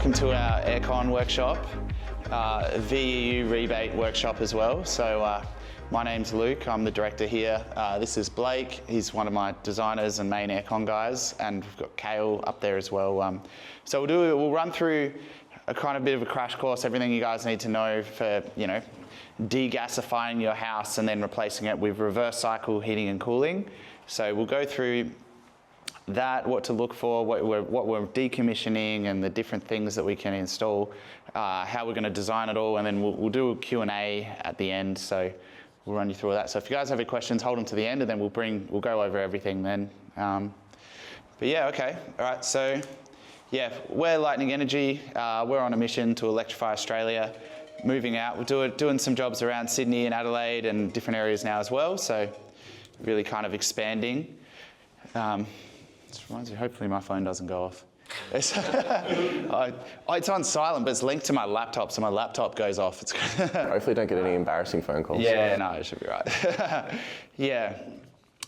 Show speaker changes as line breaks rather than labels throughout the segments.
welcome to our aircon workshop, VEU rebate workshop as well. So my name's Luke, I'm the director here. This is Blake, he's one of my designers and main aircon guys, and we've got Kale up there as well. So we'll run through a kind of bit of a crash course, everything you guys need to know for, degasifying your house and then replacing it with reverse cycle heating and cooling. So we'll go through that, what to look for, what we're decommissioning and the different things that we can install, how we're going to design it all, and then we'll do a Q&A at the end, so we'll run you through all that. So if you guys have any questions, hold them to the end, and then we'll go over everything then. But yeah, okay, all right, so yeah, we're Lightning Energy, we're on a mission to electrify Australia, moving out, we're doing some jobs around Sydney and Adelaide and different areas now as well, so really kind of expanding. This reminds me, hopefully my phone doesn't go off. It's on silent, but it's linked to my laptop, so my laptop goes off.
Hopefully don't get any embarrassing phone calls.
Yeah, no, it should be right. Yeah.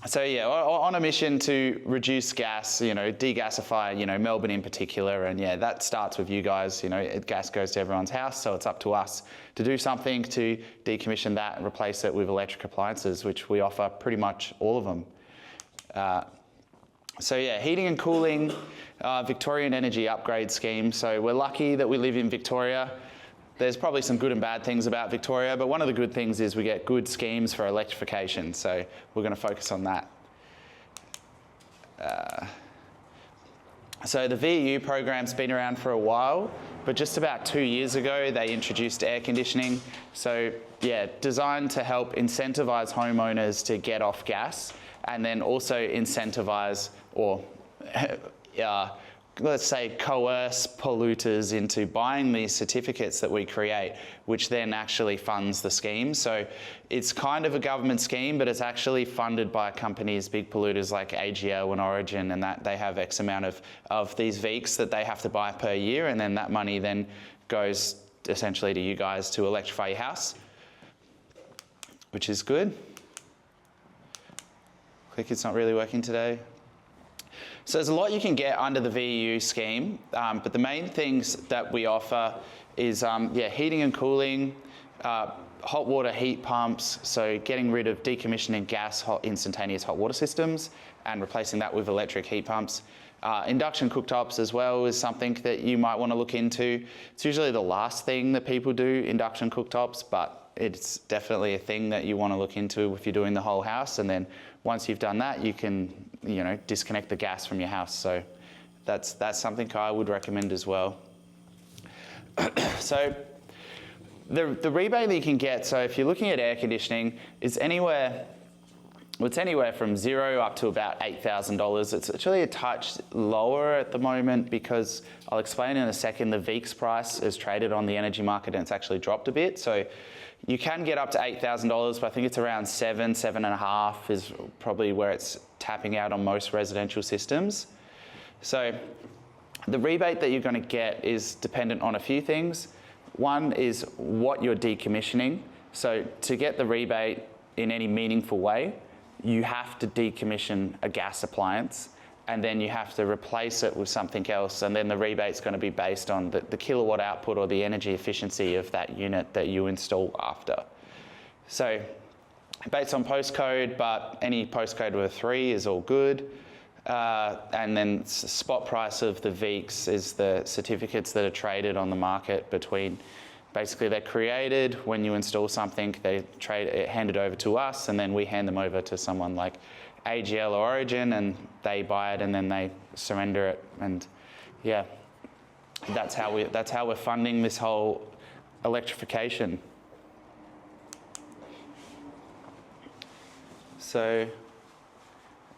So yeah, on a mission to reduce gas, degasify, Melbourne in particular, and yeah, that starts with you guys. Gas goes to everyone's house, so it's up to us to do something to decommission that and replace it with electric appliances, which we offer pretty much all of them. So yeah, heating and cooling, Victorian Energy Upgrades scheme. So we're lucky that we live in Victoria. There's probably some good and bad things about Victoria, but one of the good things is we get good schemes for electrification. So we're going to focus on that. So the VEU program's been around for a while, but just about 2 years ago, they introduced air conditioning. So yeah, designed to help incentivize homeowners to get off gas, and then also incentivize or let's say coerce polluters into buying these certificates that we create, which then actually funds the scheme. So it's kind of a government scheme, but it's actually funded by companies, big polluters like AGL and Origin, and that they have X amount of these VEECs that they have to buy per year, and then that money then goes essentially to you guys to electrify your house, which is good. It's not really working today. So there's a lot you can get under the VEU scheme, but the main things that we offer is heating and cooling, hot water heat pumps, so getting rid of decommissioning gas instantaneous hot water systems and replacing that with electric heat pumps. Induction cooktops as well is something that you might want to look into. It's usually the last thing that people do, induction cooktops, but it's definitely a thing that you want to look into if you're doing the whole house, and then once you've done that, you can, disconnect the gas from your house. So that's something I would recommend as well. So the rebate that you can get, so if you're looking at air conditioning, it's anywhere from $0 up to about $8,000. It's actually a touch lower at the moment because I'll explain in a second, the VEECs price is traded on the energy market and it's actually dropped a bit. So you can get up to $8,000, but I think it's around $7,500 is probably where it's tapping out on most residential systems. So the rebate that you're going to get is dependent on a few things. One is what you're decommissioning. So to get the rebate in any meaningful way, you have to decommission a gas appliance, and then you have to replace it with something else, and then the rebate's going to be based on the kilowatt output or the energy efficiency of that unit that you install after. So based on postcode, but any postcode with a 3 is all good. And then spot price of the VEECs is the certificates that are traded on the market between, basically they're created when you install something, they hand it over to us, and then we hand them over to someone like AGL or Origin, and they buy it and then they surrender it. And yeah, that's how we're funding this whole electrification. So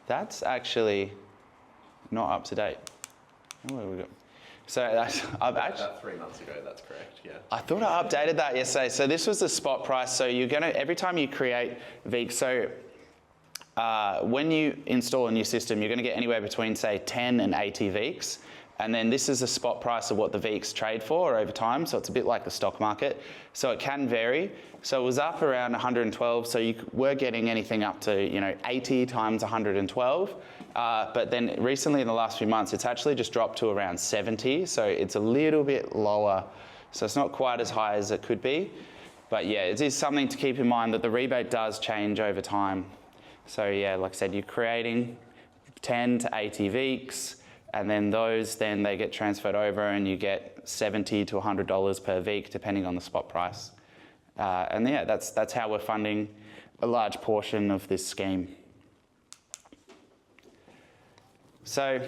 that's actually not up to date. Where have we got? So I've actually
about 3 months ago. That's correct. Yeah.
I thought I updated that yesterday. So this was the spot price. So you're gonna, every time you create VEEC, so when you install a new system, you're going to get anywhere between say 10 and 80 VEECs, And then this is the spot price of what the VEECs trade for over time. So it's a bit like the stock market. So it can vary. So it was up around 112. So you were getting anything up to 80 times 112. But then recently in the last few months, it's actually just dropped to around 70. So it's a little bit lower. So it's not quite as high as it could be. But yeah, it is something to keep in mind that the rebate does change over time. So yeah, like I said, you're creating 10 to 80 VEECs, and then they get transferred over and you get $70 to $100 per VEEC depending on the spot price. And yeah, that's how we're funding a large portion of this scheme. So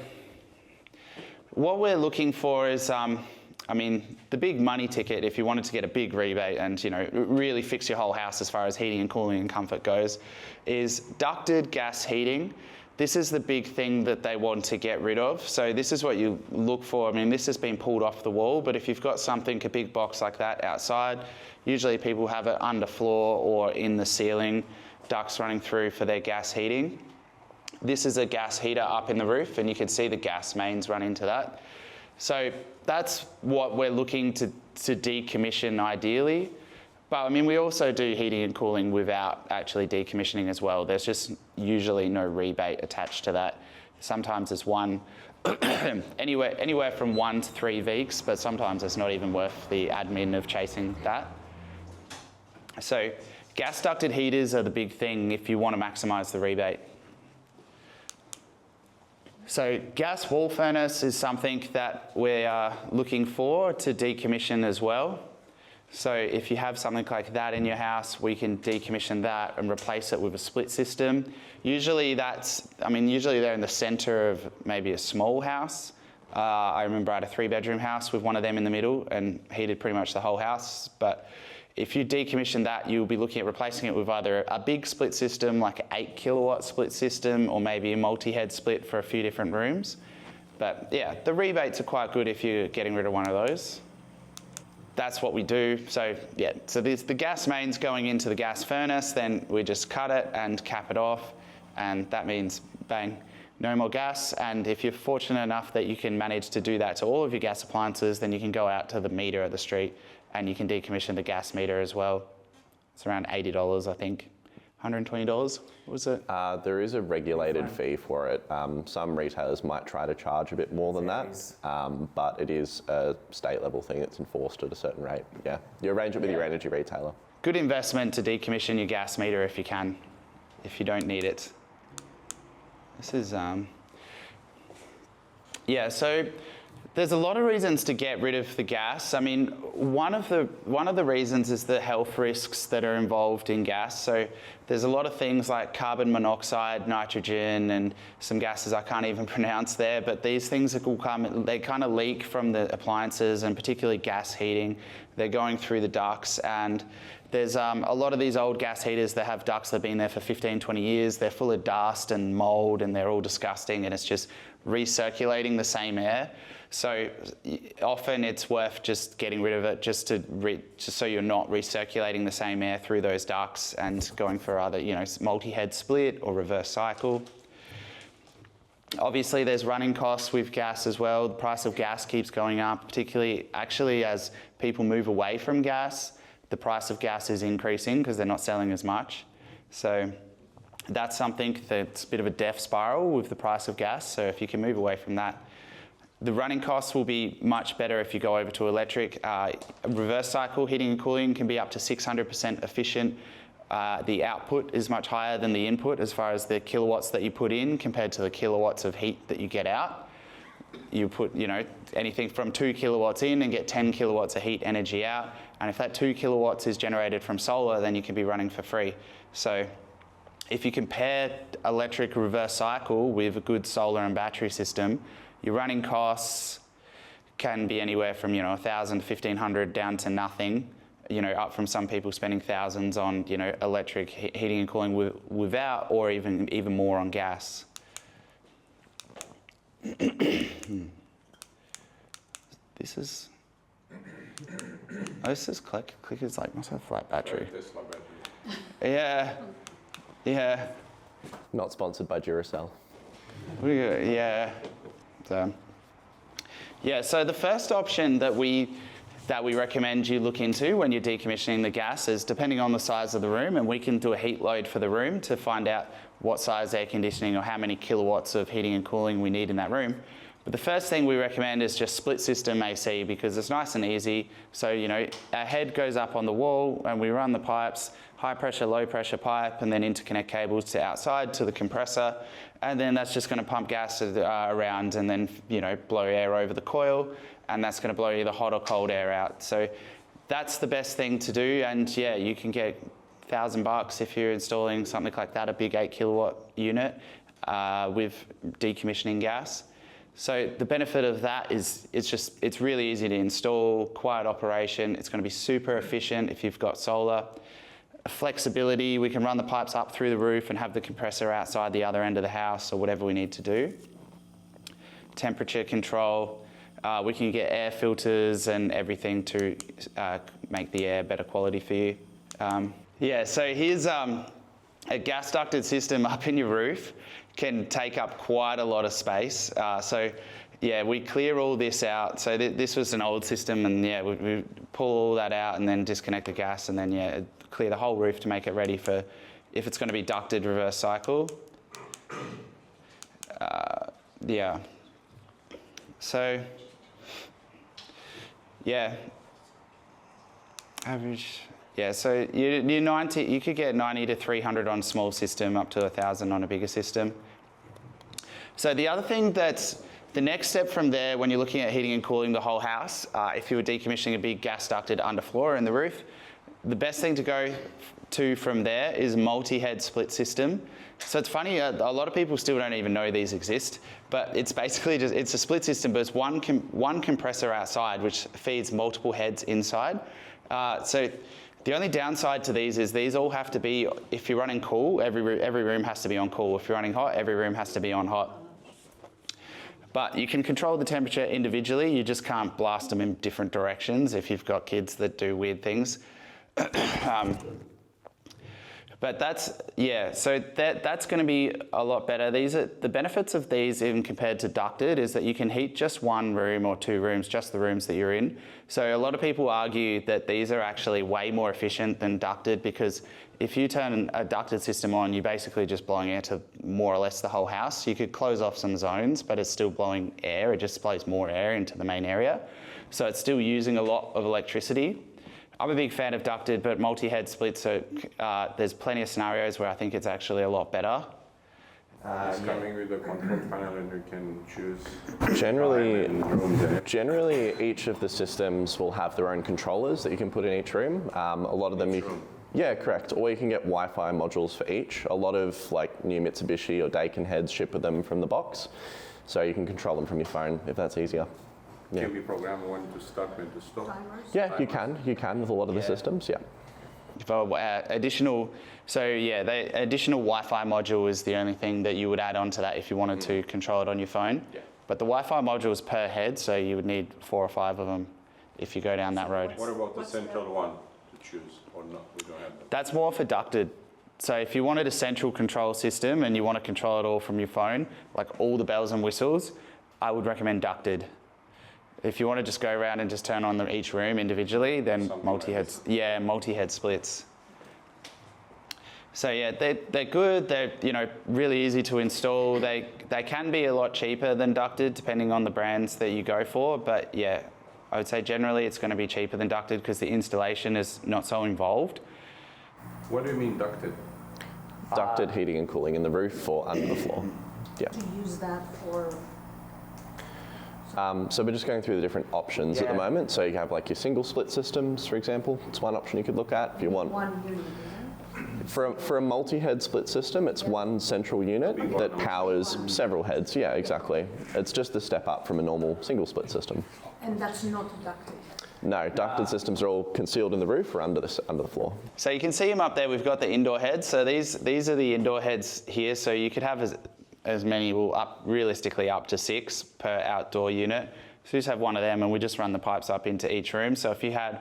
what we're looking for is, the big money ticket, if you wanted to get a big rebate and really fix your whole house as far as heating and cooling and comfort goes, is ducted gas heating. This is the big thing that they want to get rid of. So this is what you look for. This has been pulled off the wall, but if you've got something, a big box like that outside, usually people have it underfloor or in the ceiling, ducts running through for their gas heating. This is a gas heater up in the roof, and you can see the gas mains run into that. So that's what we're looking to decommission ideally. But we also do heating and cooling without actually decommissioning as well. There's just usually no rebate attached to that. Sometimes it's anywhere from 1 to 3 VEECs, but sometimes it's not even worth the admin of chasing that. So gas ducted heaters are the big thing if you want to maximize the rebate. So gas wall furnace is something that we are looking for to decommission as well. So if you have something like that in your house, we can decommission that and replace it with a split system. Usually usually they're in the center of maybe a small house. I remember I had a 3-bedroom house with one of them in the middle and heated pretty much the whole house. But if you decommission that, you'll be looking at replacing it with either a big split system, like an 8 kilowatt split system, or maybe a multi-head split for a few different rooms. But yeah, the rebates are quite good if you're getting rid of one of those. That's what we do. So yeah, so there's the gas mains going into the gas furnace, then we just cut it and cap it off, and that means bang, no more gas. And if you're fortunate enough that you can manage to do that to all of your gas appliances, then you can go out to the meter of the street and you can decommission the gas meter as well. It's around $80, I think. $120, what was it?
There is a regulated fee for it. Some retailers might try to charge a bit more than that, but it is a state level thing that's enforced at a certain rate. Yeah, you arrange it with your energy retailer.
Good investment to decommission your gas meter if you can, if you don't need it. This is, yeah, so there's a lot of reasons to get rid of the gas. One of the reasons is the health risks that are involved in gas. So there's a lot of things like carbon monoxide, nitrogen, and some gases I can't even pronounce there, but these things that will come, they kind of leak from the appliances, and particularly gas heating. They're going through the ducts, and there's a lot of these old gas heaters that have ducts that have been there for 15, 20 years. They're full of dust and mold, and they're all disgusting, and it's just recirculating the same air. So often it's worth just getting rid of it just so you're not recirculating the same air through those ducts and going for either multi-head split or reverse cycle. Obviously there's running costs with gas as well. The price of gas keeps going up, particularly actually as people move away from gas, the price of gas is increasing because they're not selling as much. So that's something that's a bit of a death spiral with the price of gas. So if you can move away from that, the running costs will be much better if you go over to electric. Reverse cycle heating and cooling can be up to 600% efficient. The output is much higher than the input as far as the kilowatts that you put in compared to the kilowatts of heat that you get out. You put anything from 2 kilowatts in and get 10 kilowatts of heat energy out. And if that 2 kilowatts is generated from solar, then you can be running for free. So if you compare electric reverse cycle with a good solar and battery system, your running costs can be anywhere from $1,000 to $1,500 down to nothing. Up from some people spending thousands on electric heating and cooling without, or even more on gas. This is clicker's like must have a flat battery. Yeah.
Not sponsored by Duracell.
Yeah. So, Yeah, so the first option that we recommend you look into when you're decommissioning the gas is depending on the size of the room, and we can do a heat load for the room to find out what size air conditioning or how many kilowatts of heating and cooling we need in that room. But the first thing we recommend is just split system AC, because it's nice and easy. So, you know, our head goes up on the wall and we run the pipes, high pressure, low pressure pipe, and then interconnect cables to outside to the compressor. And then that's just going to pump gas around and then, you know, blow air over the coil. And that's going to blow either hot or cold air out. So that's the best thing to do. And yeah, you can get $1,000 if you're installing something like that, a big 8 kilowatt unit with decommissioning gas. So the benefit of that is it's really easy to install, quiet operation. It's going to be super efficient if you've got solar. Flexibility, we can run the pipes up through the roof and have the compressor outside the other end of the house or whatever we need to do. Temperature control, we can get air filters and everything to make the air better quality for you. Yeah, so here's a gas ducted system up in your roof. Can take up quite a lot of space. So yeah, we clear all this out. So this was an old system, and yeah, we pull all that out and then disconnect the gas, and then yeah, clear the whole roof to make it ready for if it's going to be ducted reverse cycle. Yeah. So yeah, average. Yeah, so you could get 90 to 300 on a small system, up to 1,000 on a bigger system. So the other thing that's the next step from there when you're looking at heating and cooling the whole house, if you were decommissioning a big gas ducted underfloor in the roof, the best thing to go to from there is multi-head split system. So it's funny, a lot of people still don't even know these exist, but it's basically just, it's a split system, but it's one compressor outside which feeds multiple heads inside. So the only downside to these is these all have to be, if you're running cool, every room has to be on cool. If you're running hot, every room has to be on hot. But you can control the temperature individually. You just can't blast them in different directions if you've got kids that do weird things. But that's, yeah, so that's going to be a lot better. The benefits of these, even compared to ducted, is that you can heat just one room or two rooms, just the rooms that you're in. So a lot of people argue that these are actually way more efficient than ducted, because if you turn a ducted system on, you're basically just blowing air to more or less the whole house. You could close off some zones, but it's still blowing air. It just blows more air into the main area. So it's still using a lot of electricity. I'm a big fan of ducted, but multi-head split, so there's plenty of scenarios where I think it's actually a lot better.
It's coming with a control panel, and you can choose.
Generally, each of the systems will have their own controllers that you can put in each room. A lot of them, yeah, correct. Or you can get Wi-Fi modules for each. A lot of like new Mitsubishi or Daikin heads ship with them from the box, so you can control them from your phone if that's easier. Yeah.
Can we program when to start, when to stop?
Yeah, you can with a lot of the systems, yeah.
For additional Wi-Fi module is the only thing that you would add on to that if you wanted to control it on your phone. Yeah. But the Wi-Fi module is per head, so you would need 4 or 5 of them if you go down that road.
What about the central one to choose, or not? We don't have that.
That's more for ducted. So if you wanted a central control system and you want to control it all from your phone, like all the bells and whistles, I would recommend ducted. If you want to just go around and just turn on each room individually, then multi-head splits. So yeah, they're good. They're really easy to install. They can be a lot cheaper than ducted depending on the brands that you go for. But yeah, I would say generally it's going to be cheaper than ducted because the installation is not so involved.
What do you mean ducted?
Ducted heating and cooling in the roof or under the floor. Yeah.
To use that for.
So we're just going through the different options at the moment. So you have like your single split systems, for example. It's one option you could look at if you want.
One unit.
For a multi-head split system, it's one central unit that powers several heads. Yeah, exactly. It's just a step up from a normal single split system.
And that's not ducted.
No, ducted systems are all concealed in the roof or under the floor.
So you can see them up there. We've got the indoor heads. So these are the indoor heads here. So you could have as many, realistically up to 6 per outdoor unit. So you just have one of them and we just run the pipes up into each room. So if you had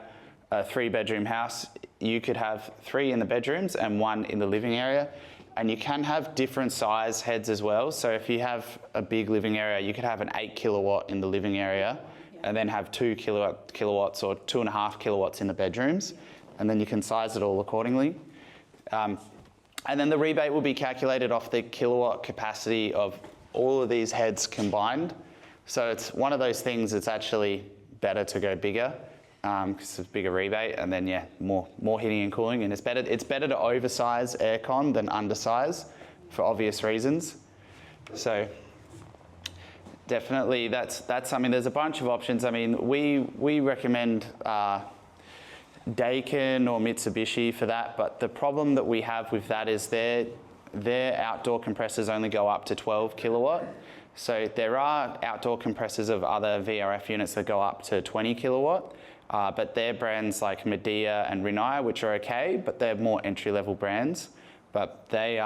a 3-bedroom house, you could have 3 in the bedrooms and 1 in the living area. And you can have different size heads as well. So if you have a big living area, you could have an 8 kilowatt in the living area and then have 2 kilowatts or 2.5 kilowatts in the bedrooms, and then you can size it all accordingly. And then the rebate will be calculated off the kilowatt capacity of all of these heads combined. So it's one of those things that's actually better to go bigger because it's a bigger rebate, and then more heating and cooling. And it's better to oversize aircon than undersize for obvious reasons. So definitely that's something. There's a bunch of options. I mean, we recommend Daikin or Mitsubishi for that, but the problem that we have with that is their outdoor compressors only go up to 12 kilowatt. So there are outdoor compressors of other VRF units that go up to 20 kilowatt, but they're brands like Medea and Rinnai, which are okay, but they're more entry-level brands. But they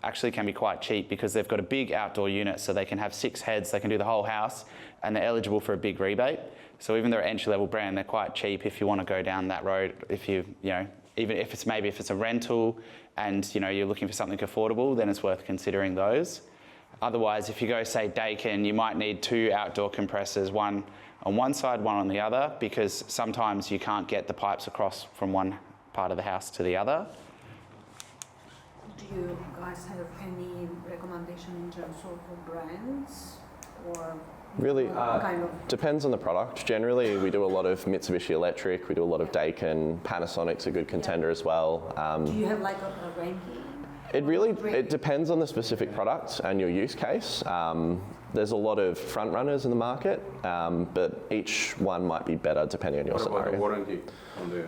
actually can be quite cheap because they've got a big outdoor unit, so they can have 6 heads, they can do the whole house, and they're eligible for a big rebate. So even though they're an entry-level brand, they're quite cheap if you want to go down that road. If even if it's a rental and you're looking for something affordable, then it's worth considering those. Otherwise, if you go say Daikin, you might need 2 outdoor compressors, one on one side, one on the other, because sometimes you can't get the pipes across from one part of the house to the other.
Do you guys have any recommendation in terms of brands or
Really
kind of?
depends on the product. Generally, we do a lot of Mitsubishi Electric, we do a lot of Daikin, Panasonic's a good contender as well.
Do you have like a ranking?
It depends on the specific product and your use case. There's a lot of front runners in the market, but each one might be better depending on your
What about the
scenario.
warranty on the?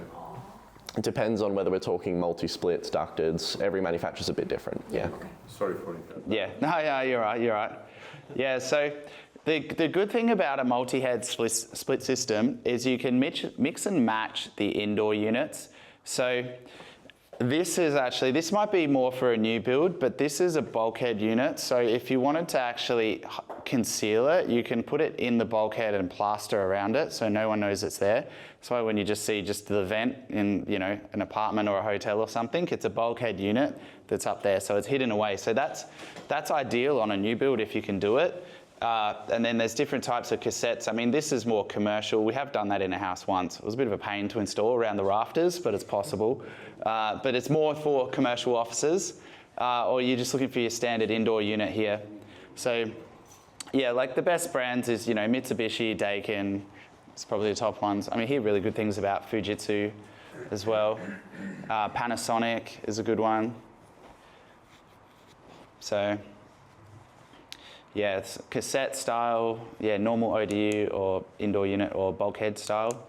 It depends on whether we're talking multi-splits, ducteds. Every manufacturer's a bit different. Yeah.
Okay.
Sorry for it.
Yeah, no, you're right. Yeah, so the good thing about a multi-head split system is you can mix and match the indoor units. So this might be more for a new build, but this is a bulkhead unit. So if you wanted to actually conceal it, you can put it in the bulkhead and plaster around it so no one knows it's there. So when you just see the vent in an apartment or a hotel or something, it's a bulkhead unit that's up there, so it's hidden away. So that's ideal on a new build if you can do it. And then there's different types of cassettes. I mean, this is more commercial. We have done that in a house once. It was a bit of a pain to install around the rafters, but it's possible. But it's more for commercial offices, or you're just looking for your standard indoor unit here. So yeah, like the best brands is, Mitsubishi, Daikin, it's probably the top ones. I mean, I hear really good things about Fujitsu as well. Panasonic is a good one. So yeah, it's cassette style, normal ODU or indoor unit or bulkhead style.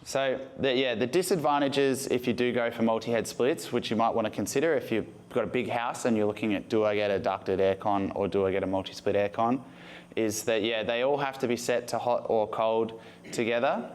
So the disadvantages if you do go for multi-head splits, which you might want to consider if you've got a big house and you're looking at, do I get a ducted aircon or do I get a multi-split aircon, is that they all have to be set to hot or cold together.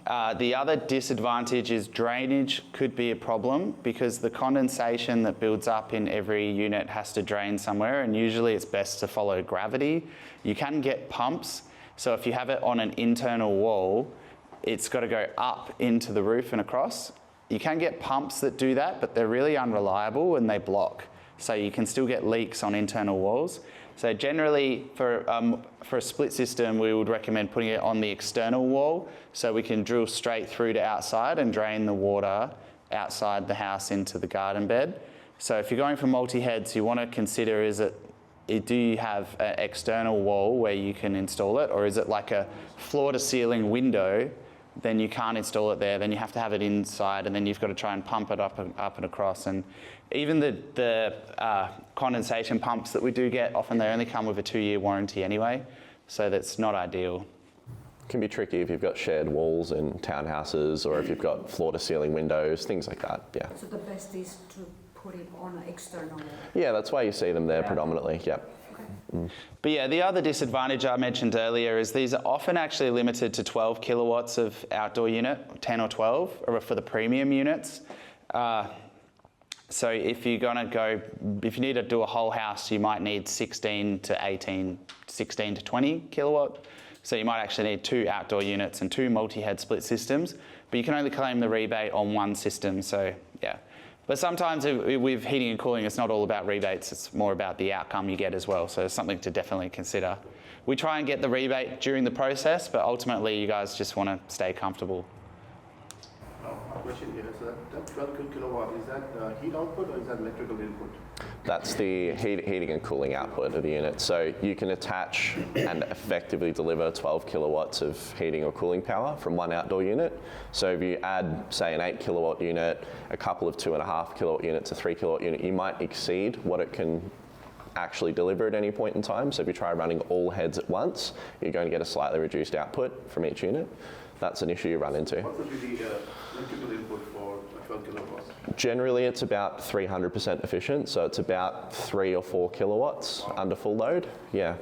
The other disadvantage is drainage could be a problem because the condensation that builds up in every unit has to drain somewhere, and usually it's best to follow gravity. You can get pumps, so if you have it on an internal wall, it's got to go up into the roof and across. You can get pumps that do that, but they're really unreliable and they block. So you can still get leaks on internal walls. So generally, for a split system, we would recommend putting it on the external wall so we can drill straight through to outside and drain the water outside the house into the garden bed. So if you're going for multi-heads, you want to consider, do you have an external wall where you can install it, or is it like a floor-to-ceiling window? Then you can't install it there, then you have to have it inside, and then you've got to try and pump it up and across. And even the condensation pumps that we do get, often they only come with a 2-year warranty anyway, so that's not ideal.
It can be tricky if you've got shared walls in townhouses or if you've got floor-to-ceiling windows, things like that, yeah.
So the best is to put it on an external wall.
Yeah, that's why you see them there predominantly, yeah.
But yeah, the other disadvantage I mentioned earlier is these are often actually limited to 12 kilowatts of outdoor unit, 10 or 12, or for the premium units. So if you need to do a whole house, you might need 16 to 20 kilowatt. So you might actually need 2 outdoor units and 2 multi-head split systems, but you can only claim the rebate on one system, so yeah. But sometimes with heating and cooling, it's not all about rebates, it's more about the outcome you get as well, so it's something to definitely consider. we try and get the rebate during the process, but ultimately you guys just want to stay comfortable.
Question here. So that 12 kilowatt, is that heat output or is that electrical input?
That's the heating and cooling output of the unit. So you can attach and effectively deliver 12 kilowatts of heating or cooling power from one outdoor unit. So if you add, say, an 8 kilowatt unit, a couple of 2.5 kilowatt units, a 3 kilowatt unit, you might exceed what it can actually deliver at any point in time. So if you try running all heads at once, you're going to get a slightly reduced output from each unit. That's an issue you run into.
What would be the electrical input for 12 kilowatts?
Generally, it's about 300% efficient, so it's about 3 or 4 kilowatts under full load. Yeah.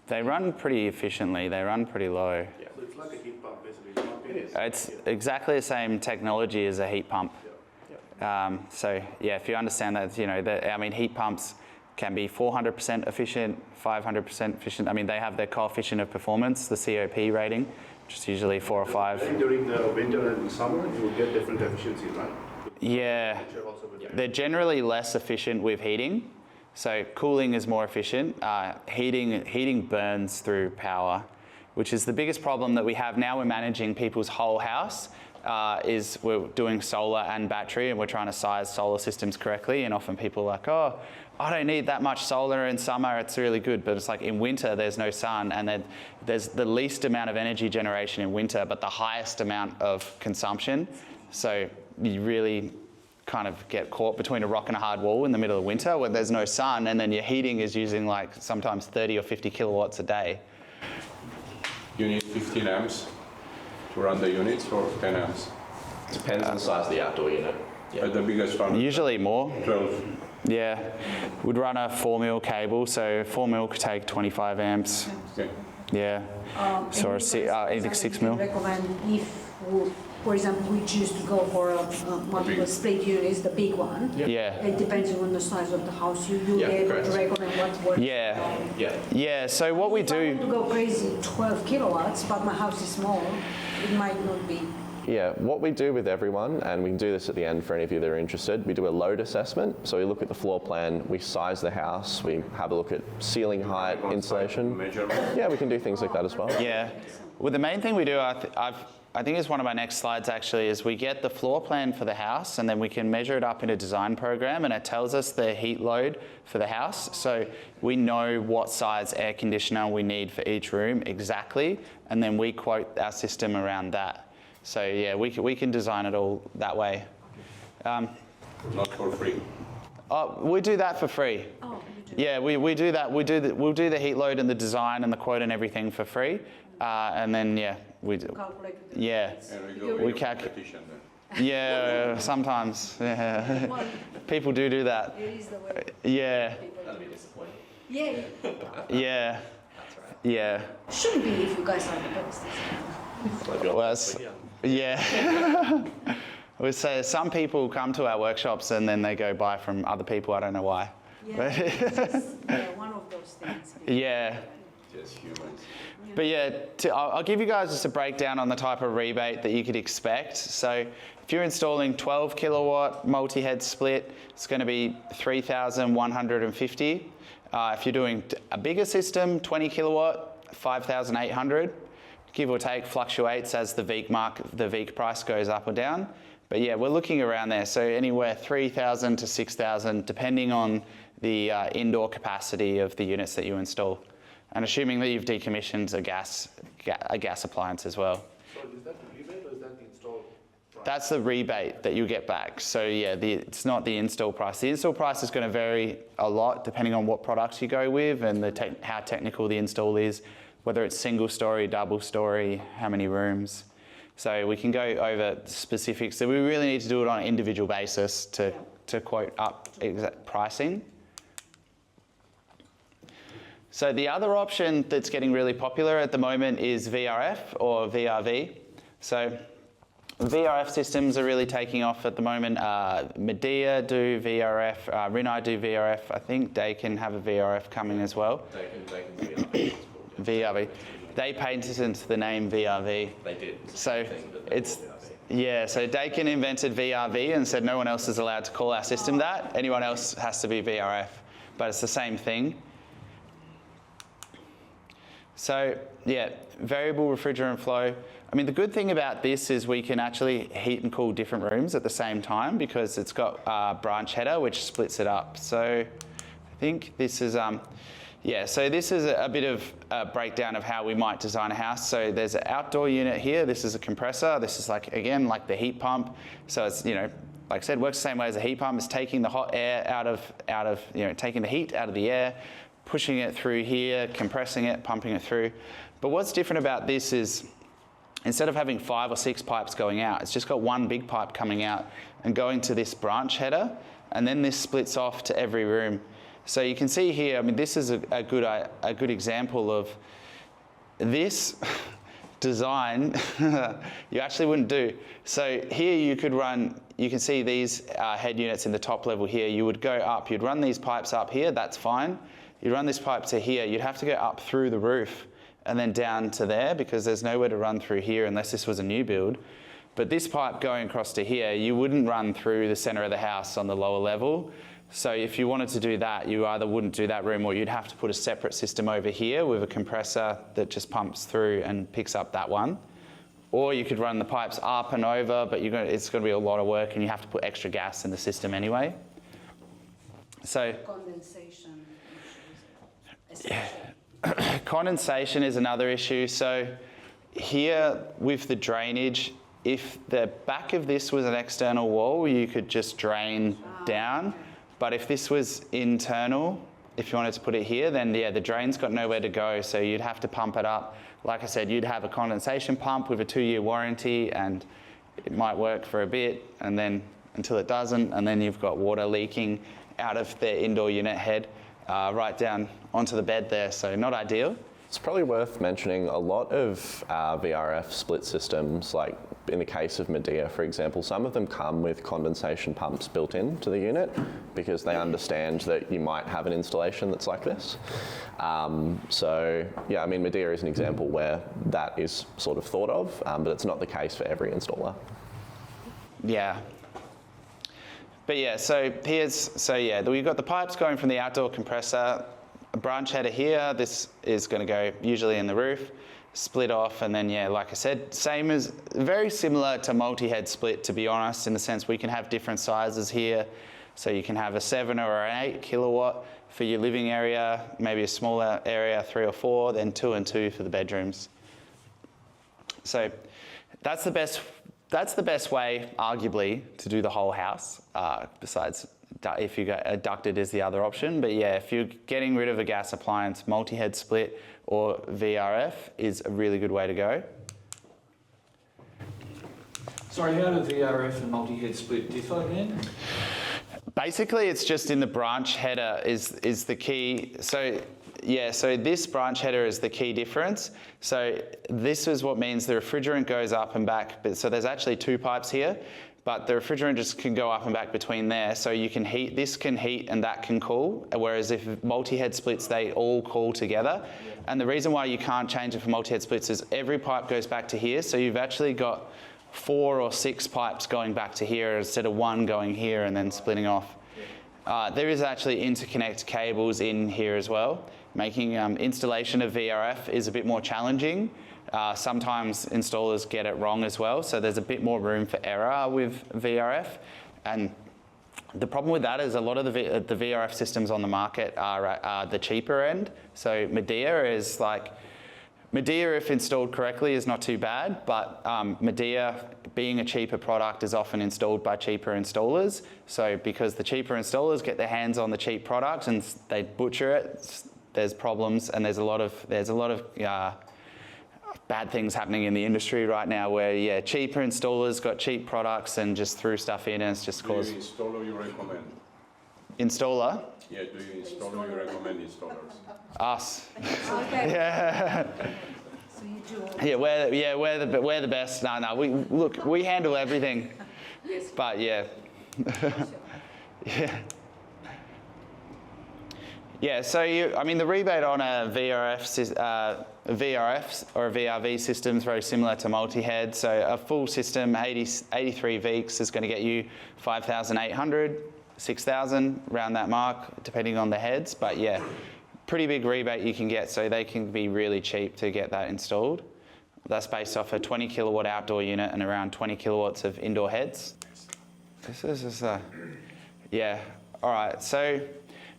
They run pretty efficiently. They run pretty low.
Yeah. So it's like a heat pump, basically.
It's exactly the same technology as a heat pump. So yeah, if you understand that, you know, I mean, heat pumps can be 400% efficient, 500% efficient. I mean, they have their coefficient of performance, the COP rating, which is usually 4 or 5.
During the winter and summer, you will get different efficiencies, right?
Yeah, they're generally less efficient with heating. So cooling is more efficient. Heating burns through power, which is the biggest problem that we have now. We're managing people's whole house. Is we're doing solar and battery, and we're trying to size solar systems correctly, and often people are like, oh, I don't need that much solar in summer, it's really good, but it's like in winter there's no sun, and then there's the least amount of energy generation in winter, but the highest amount of consumption. So you really kind of get caught between a rock and a hard wall in the middle of winter where there's no sun, and then your heating is using like sometimes 30 or 50 kilowatts a day.
You need 15 amps to run the units or 10 amps?
Depends on the size of the outdoor unit.
But the biggest one,
Usually more.
12.
Yeah, we'd run a 4 mm cable, so 4 mm could take 25 amps.
Okay.
Yeah, so I think 6 mm.
Recommend if, for example, we choose to go for multiple split units, the big one.
Yeah.
It depends on the size of the house. You'll be able
correct.
to recommend what works.
Yeah, so what we
If I want to
do,
go crazy, 12 kilowatts, but my house is small, it might not be.
Yeah, what we do with everyone, and we can do this at the end for any of you that are interested, we do a load assessment. So we look at the floor plan, we size the house, we have a look at ceiling height, insulation.
Measurement.
Yeah, we can do things like that as well.
yeah. Well, the main thing we do, I think it's one of my next slides actually, is we get the floor plan for the house, and then we can measure it up in a design program, and it tells us the heat load for the house. So we know what size air conditioner we need for each room exactly, and then we quote our system around that. So yeah, we can design it all that way.
Not for free.
Oh, we do that for free.
Oh, you do.
Yeah, we do that. We'll do the heat load and the design and the quote and everything for free, and then yeah, we do.
Calculate with the
Yeah,
And we go
We
with
calc-
competition then.
yeah. Sometimes, yeah.
Well,
People do that.
it is the way
Yeah,
people do. Yeah,
yeah, yeah.
shouldn't be if you guys are the best.
Well, yeah. We say some people come to our workshops and then they go buy from other people. I don't know why.
Yeah, it's just, one of those things.
Yeah.
Just humans.
But yeah, I'll give you guys just a breakdown on the type of rebate that you could expect. So if you're installing 12 kilowatt multi-head split, it's going to be $3,150. If you're doing a bigger system, 20 kilowatt, $5,800. Give or take, fluctuates as the VEEK price goes up or down. But yeah, we're looking around there. So anywhere 3,000 to 6,000, depending on the indoor capacity of the units that you install. And assuming that you've decommissioned a gas appliance as well.
So is that the rebate or is that the install price?
That's the rebate that you get back. So yeah, it's not the install price. The install price is going to vary a lot depending on what products you go with and how technical the install is, whether it's single story, double story, how many rooms. So we can go over specifics. So we really need to do it on an individual basis to quote up exact pricing. So the other option that's getting really popular at the moment is VRF or VRV. So VRF systems are really taking off at the moment. Medea do VRF, Rinnai do VRF. I think Dakin have a VRF coming as well. VRV. They patented the name VRV.
They did.
So it's, yeah, so Dakin invented VRV and said no one else is allowed to call our system that. Anyone else has to be VRF, but it's the same thing. So yeah, variable refrigerant flow. I mean, the good thing about this is we can actually heat and cool different rooms at the same time because it's got a branch header which splits it up. So I think this is, yeah, so this is a bit of a breakdown of how we might design a house. So there's an outdoor unit here. This is a compressor. This is like, again, like the heat pump. So it's, you know, like I said, works the same way as a heat pump. It's taking the hot air out of, you know, taking the heat out of the air, pushing it through here, compressing it, pumping it through. But what's different about this is instead of having 5 or 6 pipes going out, it's just got one big pipe coming out and going to this branch header, and then this splits off to every room. So you can see here, I mean, this is a good example of this design you actually wouldn't do. So here you could run, you can see these head units in the top level here. You would go up, you'd run these pipes up here, that's fine. You'd run this pipe to here, you'd have to go up through the roof and then down to there because there's nowhere to run through here unless this was a new build. But this pipe going across to here, you wouldn't run through the center of the house on the lower level. So if you wanted to do that, you either wouldn't do that room or you'd have to put a separate system over here with a compressor that just pumps through and picks up that one. Or you could run the pipes up and over, but it's going to be a lot of work and you have to put extra gas in the system anyway. So
Condensation issues, essentially.
condensation is another issue. So here with the drainage, if the back of this was an external wall, you could just drain down. But if this was internal, if you wanted to put it here, then yeah, the drain's got nowhere to go, so you'd have to pump it up. Like I said, you'd have a condensation pump with a 2-year warranty, and it might work for a bit, and then until it doesn't, and then you've got water leaking out of the indoor unit head right down onto the bed there, so not ideal.
It's probably worth mentioning a lot of VRF split systems, like in the case of Medea, for example, some of them come with condensation pumps built into the unit because they understand that you might have an installation that's like this. So yeah, I mean, Medea is an example where that is sort of thought of, but it's not the case for every installer.
Yeah. But yeah, so we've got the pipes going from the outdoor compressor, a branch header here. This is going to go usually in the roof, split off, and then yeah, like I said, very similar to multi-head split, to be honest, in the sense we can have different sizes here. So you can have a 7 or an 8 kilowatt for your living area, maybe a smaller area, 3 or 4, then 2 and 2 for the bedrooms. So that's the best way, arguably, to do the whole house, besides if you got ducted is the other option. But yeah, if you're getting rid of a gas appliance, multi-head split or VRF is a really good way to go.
Sorry, how do VRF and multi-head split differ again?
Basically, it's just in the branch header is the key. So yeah, so this branch header is the key difference. So this is what means the refrigerant goes up and back. So there's actually 2 pipes here, but the refrigerant just can go up and back between there. So you can heat, this can heat and that can cool. Whereas if multi-head splits, they all cool together. And the reason why you can't change it for multi-head splits is every pipe goes back to here. So you've actually got 4 or 6 pipes going back to here instead of 1 going here and then splitting off. There is actually interconnect cables in here as well. Making installation of VRF is a bit more challenging. Sometimes installers get it wrong as well, so there's a bit more room for error with VRF. And the problem with that is a lot of the VRF systems on the market are the cheaper end. So Medea, if installed correctly, is not too bad, but Medea, being a cheaper product, is often installed by cheaper installers. So because the cheaper installers get their hands on the cheap product and they butcher it, there's problems, and there's a lot of bad things happening in the industry right now where, yeah, cheaper installers got cheap products and just threw stuff in and it's just caused...
Do you installer you recommend?
Installer?
Yeah, do you installer you recommend installers?
Us.
Okay.
Yeah.
So you do.
Yeah, we're the best. No, we handle everything.
Yes.
But yeah. Yeah. Yeah, so the rebate on a VRF or a VRV system is very similar to multi-head. So a full system, 83 Veeks, is going to get you 5,800, 6,000, around that mark, depending on the heads. But yeah, pretty big rebate you can get, so they can be really cheap to get that installed. That's based off a 20 kilowatt outdoor unit and around 20 kilowatts of indoor heads. This is just yeah. All right, so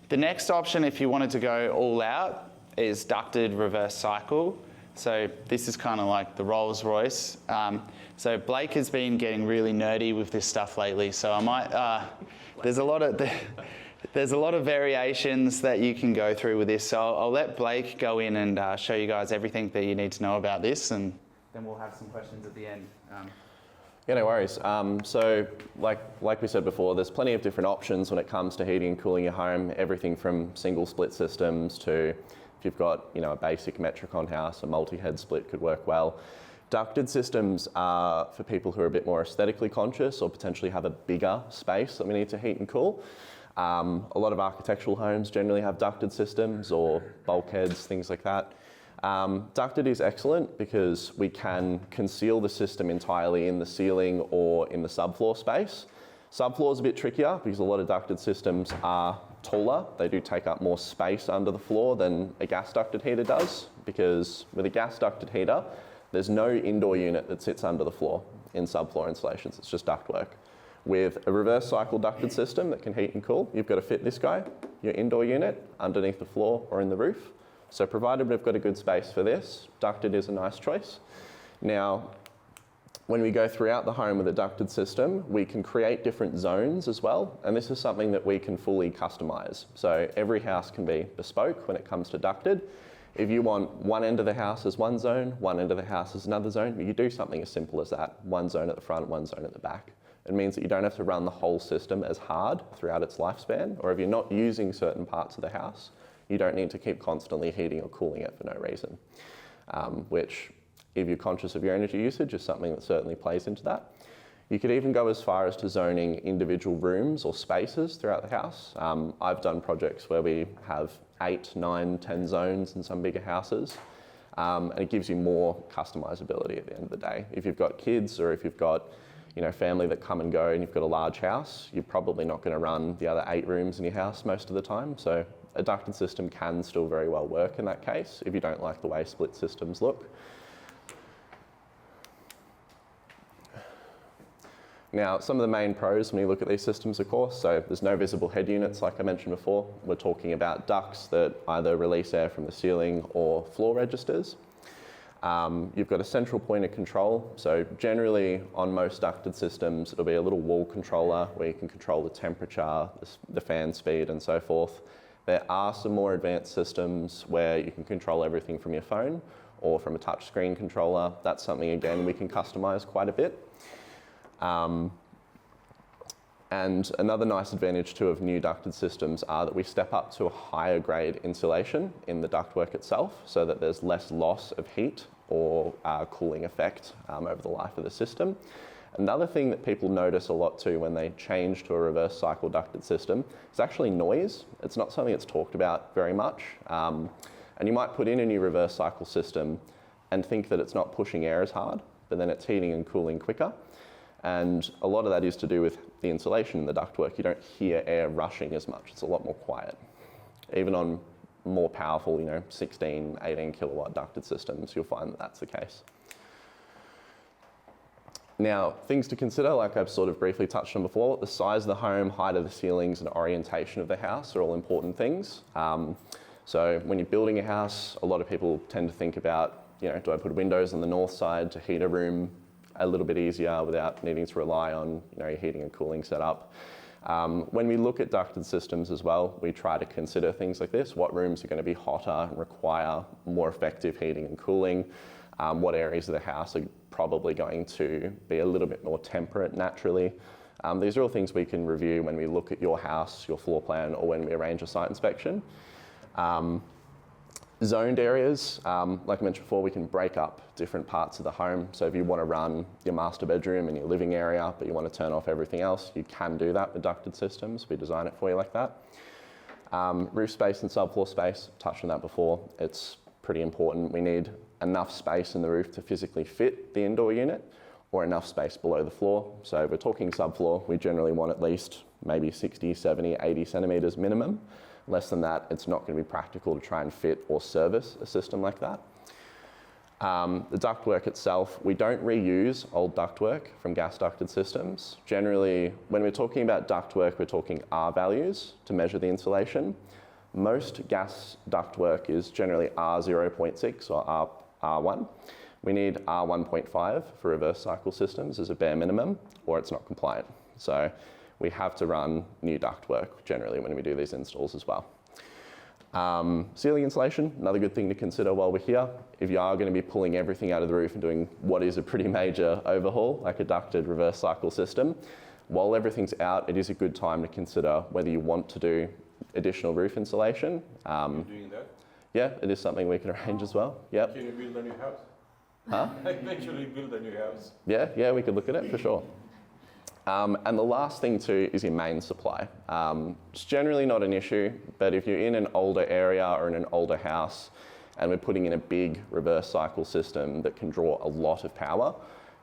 the next option, if you wanted to go all out, is ducted reverse cycle. So this is kind of like the Rolls Royce. So Blake has been getting really nerdy with this stuff lately, so I might, there's a lot of variations that you can go through with this. So I'll let Blake go in and show you guys everything that you need to know about this, and then we'll have some questions at the end.
Yeah, no worries. So like we said before, there's plenty of different options when it comes to heating and cooling your home, everything from single split systems to, if you've got a basic Metricon house, a multi-head split could work well. Ducted systems are for people who are a bit more aesthetically conscious or potentially have a bigger space that we need to heat and cool. A lot of architectural homes generally have ducted systems or bulkheads, things like that. Ducted is excellent because we can conceal the system entirely in the ceiling or in the subfloor space. Subfloor is a bit trickier because a lot of ducted systems are taller. They do take up more space under the floor than a gas ducted heater does, because with a gas ducted heater, there's no indoor unit that sits under the floor in subfloor installations. It's just ductwork. With a reverse cycle ducted system that can heat and cool, you've got to fit this guy, your indoor unit, underneath the floor or in the roof. So provided we've got a good space for this, ducted is a nice choice. Now, when we go throughout the home with a ducted system, we can create different zones as well, and this is something that we can fully customize. So every house can be bespoke when it comes to ducted. If you want one end of the house as one zone, one end of the house as another zone, you could do something as simple as that. One zone at the front, one zone at the back. It means that you don't have to run the whole system as hard throughout its lifespan, or if you're not using certain parts of the house, you don't need to keep constantly heating or cooling it for no reason, which, if you're conscious of your energy usage, is something that certainly plays into that. You could even go as far as to zoning individual rooms or spaces throughout the house. I've done projects where we have 8, 9, 10 zones in some bigger houses, and it gives you more customizability at the end of the day. If you've got kids or if you've got family that come and go and you've got a large house, you're probably not going to run the other 8 rooms in your house most of the time. So a ducted system can still very well work in that case if you don't like the way split systems look. Now, some of the main pros when you look at these systems, of course, so there's no visible head units like I mentioned before. We're talking about ducts that either release air from the ceiling or floor registers. You've got a central point of control. So generally on most ducted systems, it'll be a little wall controller where you can control the temperature, the fan speed and so forth. There are some more advanced systems where you can control everything from your phone or from a touch screen controller. That's something, again, we can customize quite a bit. And another nice advantage too of new ducted systems are that we step up to a higher grade insulation in the ductwork itself so that there's less loss of heat or cooling effect over the life of the system. Another thing that people notice a lot too when they change to a reverse cycle ducted system is actually noise. It's not something that's talked about very much. And you might put in a new reverse cycle system and think that it's not pushing air as hard, but then it's heating and cooling quicker. And a lot of that is to do with the insulation in the ductwork. You don't hear air rushing as much. It's a lot more quiet. Even on more powerful, 16, 18 kilowatt ducted systems, you'll find that that's the case. Now, things to consider, like I've sort of briefly touched on before, the size of the home, height of the ceilings, and orientation of the house are all important things. So when you're building a house, a lot of people tend to think about, do I put windows on the north side to heat a room a little bit easier without needing to rely on your heating and cooling setup. When we look at ducted systems as well, we try to consider things like this. What rooms are going to be hotter and require more effective heating and cooling? What areas of the house are probably going to be a little bit more temperate naturally? These are all things we can review when we look at your house, your floor plan, or when we arrange a site inspection. Zoned areas, like I mentioned before, we can break up different parts of the home. So if you want to run your master bedroom and your living area, but you want to turn off everything else, you can do that with ducted systems. We design it for you like that. Roof space and subfloor space, touched on that before. It's pretty important. We need enough space in the roof to physically fit the indoor unit or enough space below the floor. So if we're talking subfloor, we generally want at least maybe 60, 70, 80 centimetres minimum Less than that, it's not going to be practical to try and fit or service a system like that. The ductwork itself, we don't reuse old ductwork from gas ducted systems. Generally, when we're talking about ductwork, we're talking R values to measure the insulation. Most gas ductwork is generally R0.6 or R1. We need R1.5 for reverse cycle systems as a bare minimum, or it's not compliant. So we have to run new ductwork generally when we do these installs as well. Ceiling insulation, another good thing to consider while we're here. If you are going to be pulling everything out of the roof and doing what is a pretty major overhaul, like a ducted reverse cycle system, while everything's out, it is a good time to consider whether you want to do additional roof insulation.
Doing that?
Yeah, it is something we can arrange as well. Yep.
Can you build a new house?
Huh?
Eventually build a new house.
Yeah, we could look at it for sure. And the last thing too is your main supply. It's generally not an issue, but if you're in an older area or in an older house and we're putting in a big reverse cycle system that can draw a lot of power,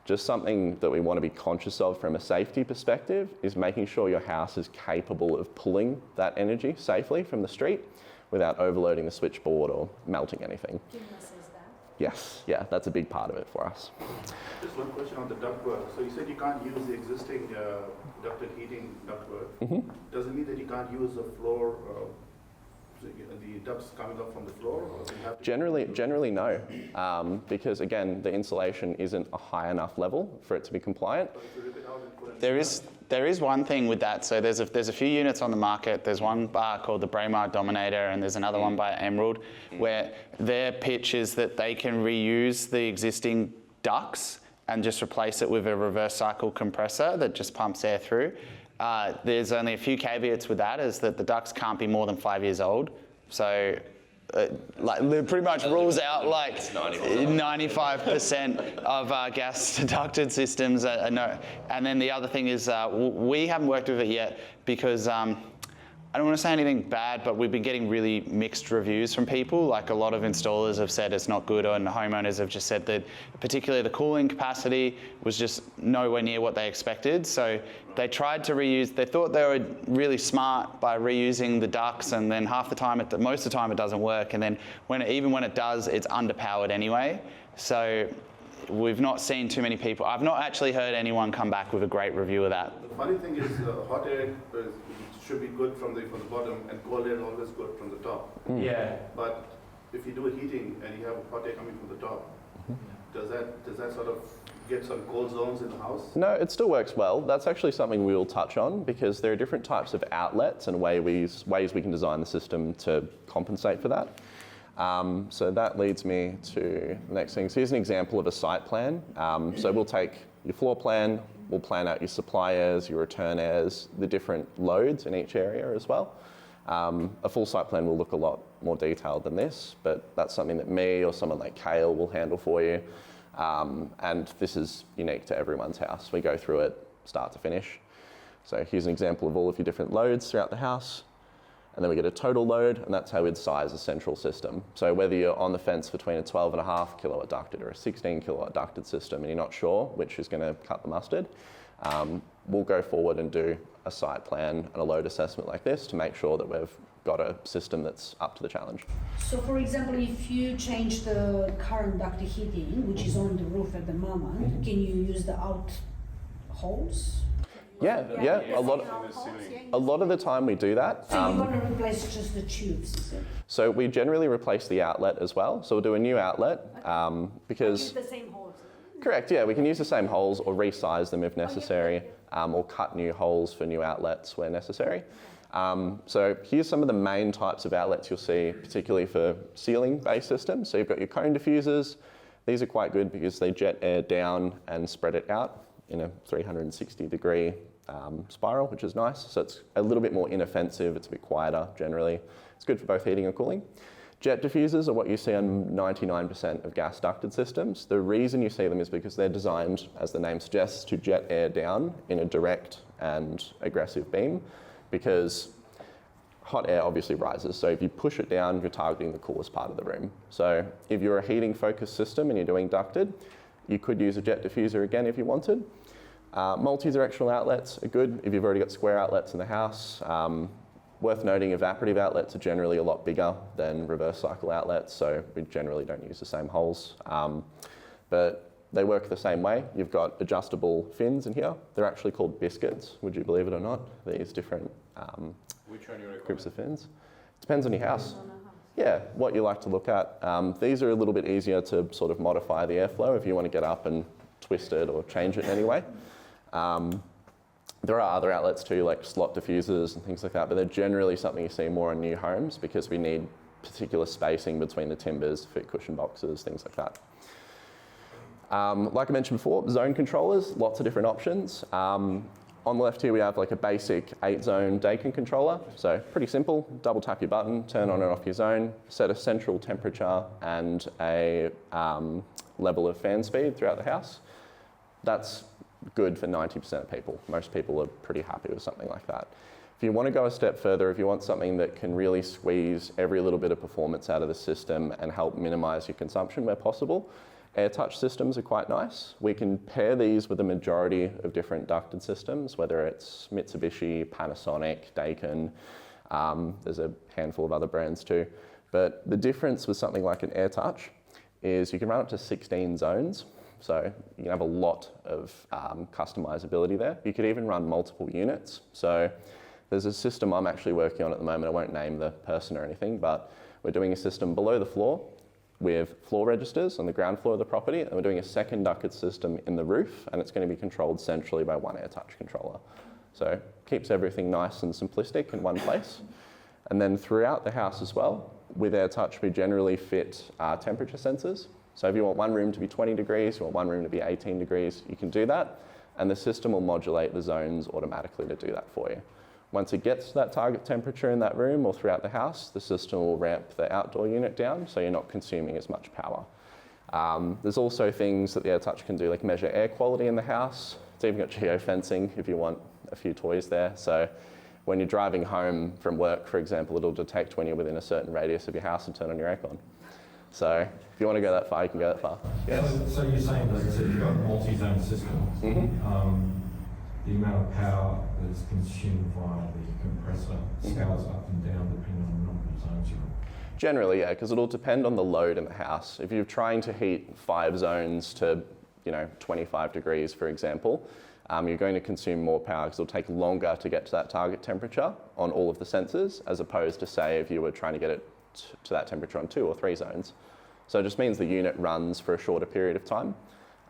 just something that we want to be conscious of from a safety perspective is making sure your house is capable of pulling that energy safely from the street without overloading the switchboard or melting anything. Yes, yeah, that's a big part of it for us.
Just one question on the ductwork. So you said you can't use the existing ducted heating ductwork.
Mm-hmm.
Does it mean that you can't use the floor, the ducts coming up from the floor? Or do you have to
Generally no, because again, the insulation isn't a high enough level for it to be compliant.
But if you rip it out and put it
There is one thing with that. So there's a few units on the market. There's one called the Braemar Dominator, and there's another one by Emerald, where their pitch is that they can reuse the existing ducts and just replace it with a reverse cycle compressor that just pumps air through. There's only a few caveats with that, is that the ducts can't be more than 5 years old. So it pretty much rules out like 95% of gas ducted systems are no. And then the other thing is we haven't worked with it yet because I don't want to say anything bad, but we've been getting really mixed reviews from people. Like a lot of installers have said it's not good, and homeowners have just said that particularly the cooling capacity was just nowhere near what they expected. So they tried to reuse, they thought they were really smart by reusing the ducts, and then most of the time it doesn't work. And then even when it does, it's underpowered anyway. So we've not seen too many people. I've not actually heard anyone come back with a great review of that.
The funny thing is, hot air should be good from the bottom, and cold air always good from the top.
Yeah.
But if you do a heating and you have a hot air coming from the top, does that sort of get some cold zones in the house?
No, it still works well. That's actually something we will touch on, because there are different types of outlets and ways we can design the system to compensate for that. So that leads me to the next thing. So here's an example of a site plan. So we'll take your floor plan, we'll plan out your supply airs, your return airs, the different loads in each area as well. A full site plan will look a lot more detailed than this, but that's something that me or someone like Kale will handle for you. And this is unique to everyone's house. We go through it start to finish. So here's an example of all of your different loads throughout the house. And then we get a total load, and that's how we'd size a central system. So whether you're on the fence between a 12.5 kilowatt ducted or a 16 kilowatt ducted system, and you're not sure which is going to cut the mustard, we'll go forward and do a site plan and a load assessment like this to make sure that we've got a system that's up to the challenge.
So for example, if you change the current ducted heating, which is on the roof at the moment, can you use the out holes?
Yeah. A lot of the time we do that.
So you're going to replace just the tubes, is it?
So we generally replace the outlet as well. So we'll do a new outlet because...
Use the same holes?
Correct, yeah. We can use the same holes or resize them if necessary, or cut new holes for new outlets where necessary. So here's some of the main types of outlets you'll see, particularly for ceiling-based systems. So you've got your cone diffusers. These are quite good because they jet air down and spread it out in a 360-degree spiral, which is nice. So it's a little bit more inoffensive. It's a bit quieter generally. It's good for both heating and cooling. Jet diffusers are what you see on 99% of gas ducted systems. The reason you see them is because they're designed, as the name suggests, to jet air down in a direct and aggressive beam, because hot air obviously rises. So if you push it down, you're targeting the coolest part of the room. So if you're a heating focused system and you're doing ducted, you could use a jet diffuser again if you wanted. Multi-directional outlets are good if you've already got square outlets in the house. Worth noting, evaporative outlets are generally a lot bigger than reverse cycle outlets, so we generally don't use the same holes. But they work the same way. You've got adjustable fins in here. They're actually called biscuits, would you believe it or not? These different
Which one you recommend?
groups of fins. Depends on your house. Yeah, what you like to look at. These are a little bit easier to sort of modify the airflow if you want to get up and twist it or change it in any way. There are other outlets too, like slot diffusers and things like that, but they're generally something you see more in new homes because we need particular spacing between the timbers to fit cushion boxes, things like that. Like I mentioned before, zone controllers, lots of different options. On the left here we have like a basic 8-zone Dakin controller. So pretty simple, double tap your button, turn on and off your zone, set a central temperature and a level of fan speed throughout the house. That's good for 90% of people. Most people are pretty happy with something like that. If you want to go a step further, if you want something that can really squeeze every little bit of performance out of the system and help minimize your consumption where possible, air touch systems are quite nice. We can pair these with a majority of different ducted systems, whether it's Mitsubishi, Panasonic, Dakin, there's a handful of other brands too. But the difference with something like an air touch is you can run up to 16 zones. So you can have a lot of customizability there. You could even run multiple units. So there's a system I'm actually working on at the moment. I won't name the person or anything, but we're doing a system below the floor with floor registers on the ground floor of the property, and we're doing a second ducted system in the roof, and it's going to be controlled centrally by one air touch controller. So keeps everything nice and simplistic in one place. And then throughout the house as well, with air touch, we generally fit temperature sensors. So if you want one room to be 20 degrees, you want one room to be 18 degrees, you can do that, and the system will modulate the zones automatically to do that for you. Once it gets to that target temperature in that room or throughout the house, the system will ramp the outdoor unit down so you're not consuming as much power. There's also things that the AirTouch can do, like measure air quality in the house. It's even got geofencing if you want a few toys there. So when you're driving home from work, for example, it'll detect when you're within a certain radius of your house and turn on your aircon. So if you want to go that far, you can go that far. Yes.
So you're saying that you've got a multi-zone system. The amount of power that is consumed via the compressor scales up and down depending on the number of zones you're in.
Generally, yeah, because it'll depend on the load in the house. If you're trying to heat 5 zones to, 25 degrees, for example, you're going to consume more power because it'll take longer to get to that target temperature on all of the sensors, as opposed to, say, if you were trying to get it to that temperature on 2 or 3 zones. So it just means the unit runs for a shorter period of time,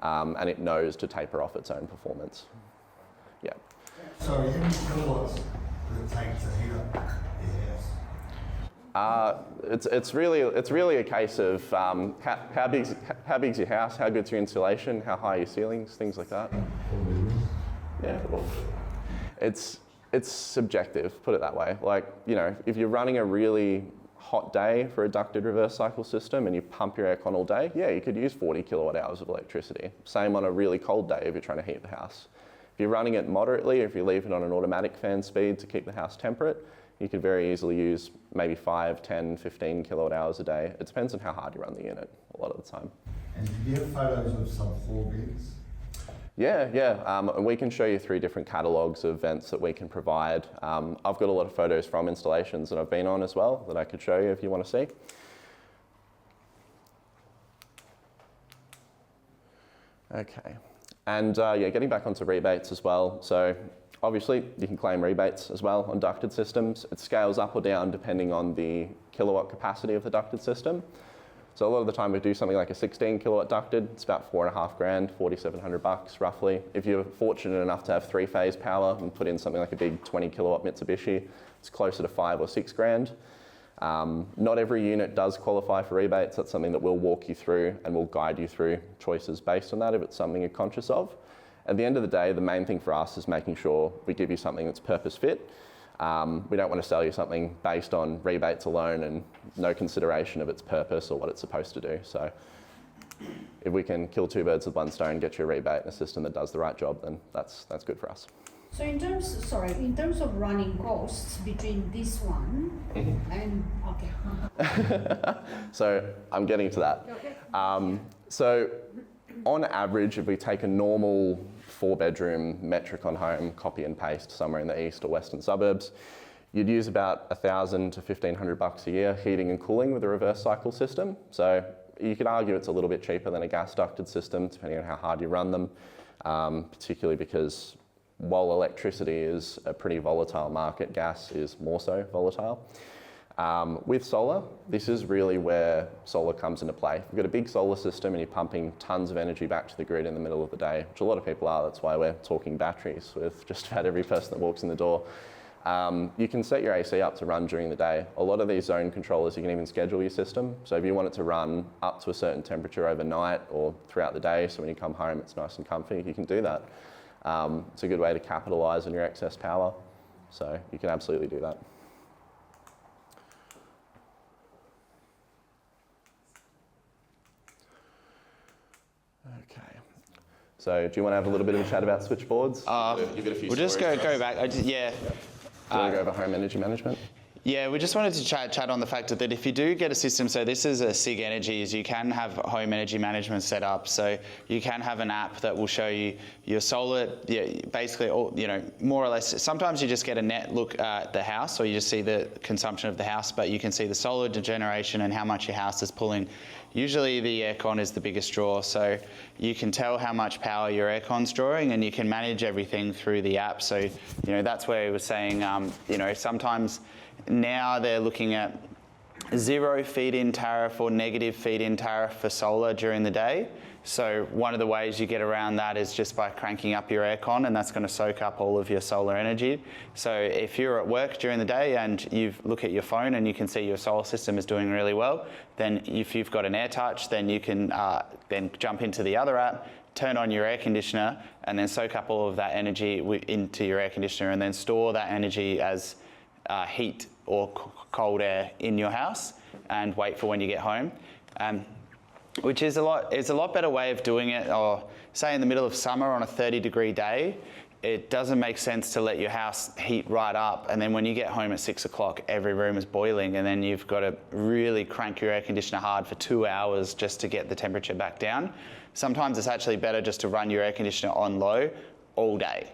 and it knows to taper off its own performance. Yeah.
So how many kilowatts does it take to heat up your house?
It's really a case of how big's your house, how good's your insulation, how high are your ceilings, things like that. Yeah, well, it's subjective, put it that way. Like, if you're running a really hot day for a ducted reverse cycle system and you pump your aircon all day, yeah, you could use 40 kilowatt hours of electricity. Same on a really cold day if you're trying to heat the house. If you're running it moderately, if you leave it on an automatic fan speed to keep the house temperate, you could very easily use maybe 5, 10, 15 kilowatt hours a day. It depends on how hard you run the unit a lot of the time.
And do you have photos of sub-floor vents?
Yeah. And we can show you 3 different catalogues of vents that we can provide. I've got a lot of photos from installations that I've been on as well that I could show you if you want to see. Okay. And getting back onto rebates as well. So obviously you can claim rebates as well on ducted systems. It scales up or down depending on the kilowatt capacity of the ducted system. So a lot of the time we do something like a 16 kilowatt ducted. It's about $4,500, $4,700 roughly. If you're fortunate enough to have 3-phase power and put in something like a big 20 kilowatt Mitsubishi, it's closer to $5,000 or $6,000. Not every unit does qualify for rebates. That's something that we'll walk you through and we'll guide you through choices based on that if it's something you're conscious of. At the end of the day, the main thing for us is making sure we give you something that's purpose fit. We don't want to sell you something based on rebates alone and no consideration of its purpose or what it's supposed to do. So if we can kill 2 birds with 1 stone, get you a rebate and a system that does the right job, then that's good for us.
So in terms of running costs between this one and, okay.
So I'm getting to that.
Okay.
So on average, if we take a normal 4-bedroom Metricon home, copy and paste somewhere in the east or western suburbs, You'd use about $1,000 to $1,500 a year heating and cooling with a reverse cycle system. So you could argue it's a little bit cheaper than a gas ducted system, depending on how hard you run them, particularly because while electricity is a pretty volatile market, gas is more so volatile. With solar, this is really where solar comes into play. If you've got a big solar system and you're pumping tons of energy back to the grid in the middle of the day, which a lot of people are, that's why we're talking batteries with just about every person that walks in the door. You can set your AC up to run during the day. A lot of these zone controllers, you can even schedule your system. So if you want it to run up to a certain temperature overnight or throughout the day, so when you come home it's nice and comfy, you can do that. It's a good way to capitalise on your excess power. So you can absolutely do that. Okay. So do you want to have a little bit of a chat about switchboards? You've got a few
We'll just go back. Yeah.
Do you want to go over home energy management?
Yeah, we just wanted to chat on the fact that if you do get a system, so this is a SIG Energies, you can have home energy management set up. So you can have an app that will show you your solar, basically, all, more or less. Sometimes you just get a net look at the house, or you just see the consumption of the house, but you can see the solar generation and how much your house is pulling. Usually the aircon is the biggest draw, so you can tell how much power your aircon's drawing, and you can manage everything through the app. So, that's where he was saying, sometimes now they're looking at 0 feed-in tariff or negative feed-in tariff for solar during the day. So one of the ways you get around that is just by cranking up your aircon, and that's going to soak up all of your solar energy. So if you're at work during the day and you look at your phone and you can see your solar system is doing really well, then if you've got an AirTouch, then you can then jump into the other app, turn on your air conditioner, and then soak up all of that energy into your air conditioner, and then store that energy as heat or cold air in your house, and wait for when you get home. Which is a lot better way of doing it. Or say in the middle of summer on a 30-degree day, it doesn't make sense to let your house heat right up, and then when you get home at 6 o'clock, every room is boiling, and then you've got to really crank your air conditioner hard for 2 hours just to get the temperature back down. Sometimes it's actually better just to run your air conditioner on low all day.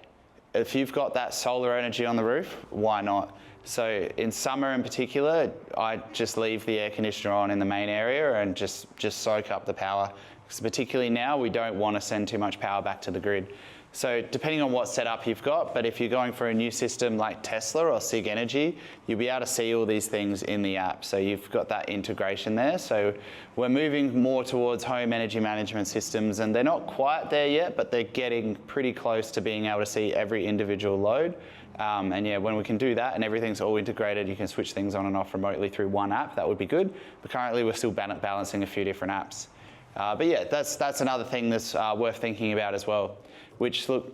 If you've got that solar energy on the roof, why not? So in summer in particular, I just leave the air conditioner on in the main area and just soak up the power. Because particularly now, we don't want to send too much power back to the grid. So depending on what setup you've got, but if you're going for a new system like Tesla or SIG Energy, you'll be able to see all these things in the app. So you've got that integration there. So we're moving more towards home energy management systems, and they're not quite there yet, but they're getting pretty close to being able to see every individual load. And yeah, when we can do that and everything's all integrated, you can switch things on and off remotely through one app. That would be good. But currently we're still balancing a few different apps. But yeah, that's another thing that's worth thinking about as well. Which, look,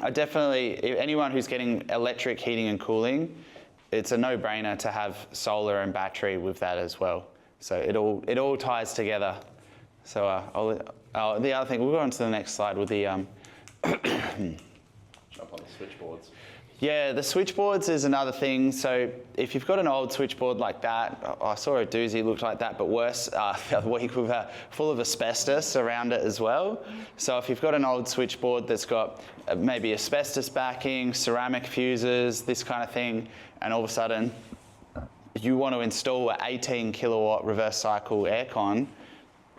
anyone who's getting electric heating and cooling, it's a no-brainer to have solar and battery with that as well. So it all ties together. So the other thing, we'll go on to the next slide with the
Jump on the switchboards.
Yeah, the switchboards is another thing. So if you've got an old switchboard like that, I saw a doozy looked like that, but worse, the other week with full of asbestos around it as well. So if you've got an old switchboard that's got maybe asbestos backing, ceramic fuses, this kind of thing, and all of a sudden you want to install an 18 kilowatt reverse cycle aircon,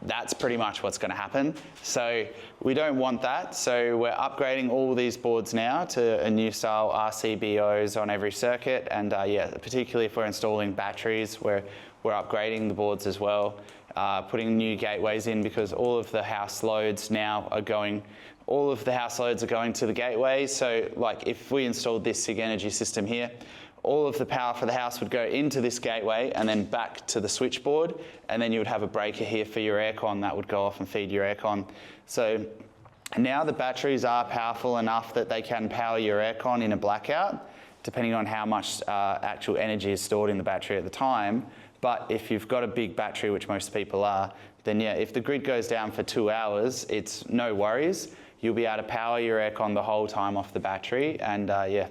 that's pretty much what's going to happen. So we don't want that. So we're upgrading all these boards now to a new style RCBOs on every circuit. And yeah, particularly if we're installing batteries, we're upgrading the boards as well, putting new gateways in, because all of the house loads now are going to the gateway. So like if we installed this SIG Energy system here, all of the power for the house would go into this gateway and then back to the switchboard, and then you would have a breaker here for your aircon that would go off and feed your aircon. So now the batteries are powerful enough that they can power your aircon in a blackout, depending on how much actual energy is stored in the battery at the time. But if you've got a big battery, which most people are, then yeah, if the grid goes down for 2 hours, it's no worries. You'll be able to power your aircon the whole time off the battery, and yeah,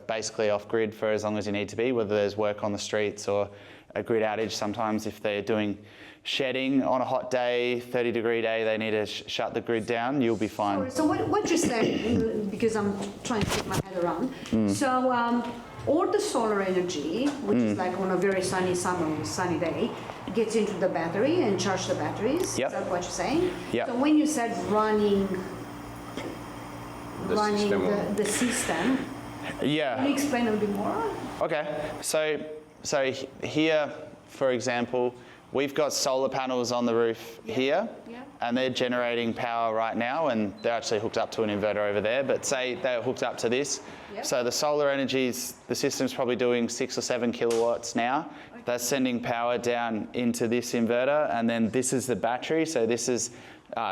basically off grid for as long as you need to be, whether there's work on the streets or a grid outage sometimes if they're doing shedding on a hot day, 30-degree day, they need to shut the grid down, you'll be fine.
So what you're saying, because I'm trying to get my head around, so all the solar energy, which is like on a very sunny day, gets into the battery and charge the batteries.
Yep.
Is that what you're saying?
Yep.
So when you said running the system,
Yeah.
can you explain a bit more?
Okay, so here, for example, we've got solar panels on the roof here, and they're generating power right now, and they're actually hooked up to an inverter over there, but say they're hooked up to this. So the solar energy's, the system's probably doing 6 or 7 kilowatts now. That's sending power down into this inverter, and then this is the battery, so this is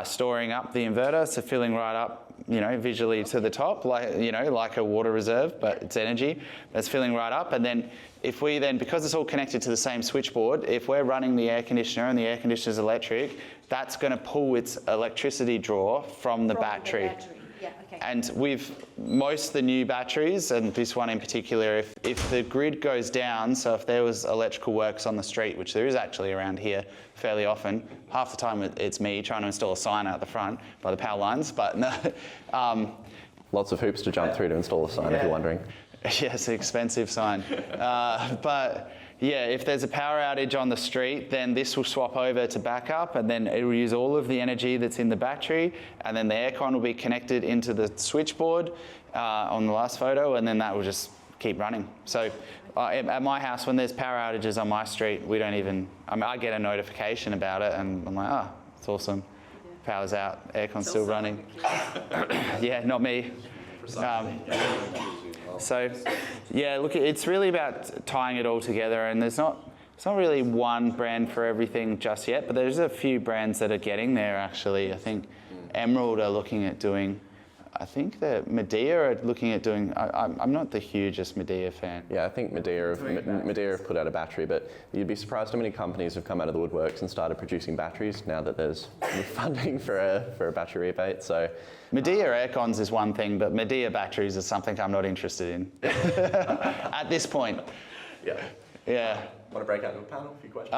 storing up the inverter, so filling right up, visually to the top, like a water reserve, but it's energy. That's filling right up, and then if we then, because it's all connected to the same switchboard, if we're running the air conditioner and the air conditioner's electric, that's going to pull its electricity draw from the battery.
Yeah, okay.
And with most of the new batteries, and this one in particular, if the grid goes down, so if there was electrical works on the street, which there is actually around here fairly often, half the time it's me trying to install a sign out the front by the power lines, but no.
Lots of hoops to jump through to install a sign, if you're wondering.
Yeah, it's an expensive sign. But yeah, if there's a power outage on the street, then this will swap over to backup, and then it will use all of the energy that's in the battery, and then the aircon will be connected into the switchboard on the last photo, and then that will just keep running. So at my house, when there's power outages on my street, we don't even, I get a notification about it, and I'm like, it's awesome. Power's out, aircon's still running. Yeah, not me. So, yeah, look, it's really about tying it all together, and it's not really one brand for everything just yet, but there's a few brands that are getting there, actually. I think Emerald are looking at doing, I think that Medea are looking at doing, I'm not the hugest Medea fan.
Yeah, I think Medea have put out a battery, but you'd be surprised how many companies have come out of the woodworks and started producing batteries now that there's funding for a battery rebate. So
Medea aircons is one thing, but Medea batteries is something I'm not interested in at this point. Yeah.
Want to break out into a panel? A few questions?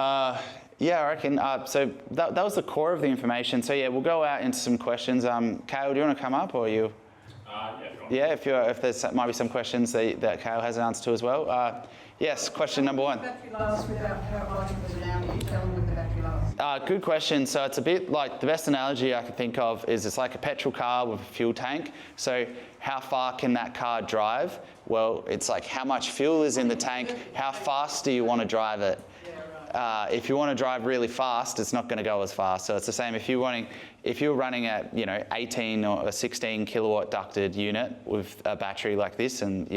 Yeah, I reckon. So that was the core of the information. So yeah, we'll go out into some questions. Kale, do you want to come up, or you? Yeah, if there's might be some questions that Kale has an answer to as well. Yes, question number one.
Battery lasts without how much was an hour? You tell them with the battery lasts.
Good question. So it's a bit like, the best analogy I can think of is it's like a petrol car with a fuel tank. So how far can that car drive? Well, it's like how much fuel is in the tank, how fast do you want to drive it? If you want to drive really fast, it's not going to go as fast. So it's the same if you're running at 18 or a 16 kilowatt ducted unit with a battery like this, and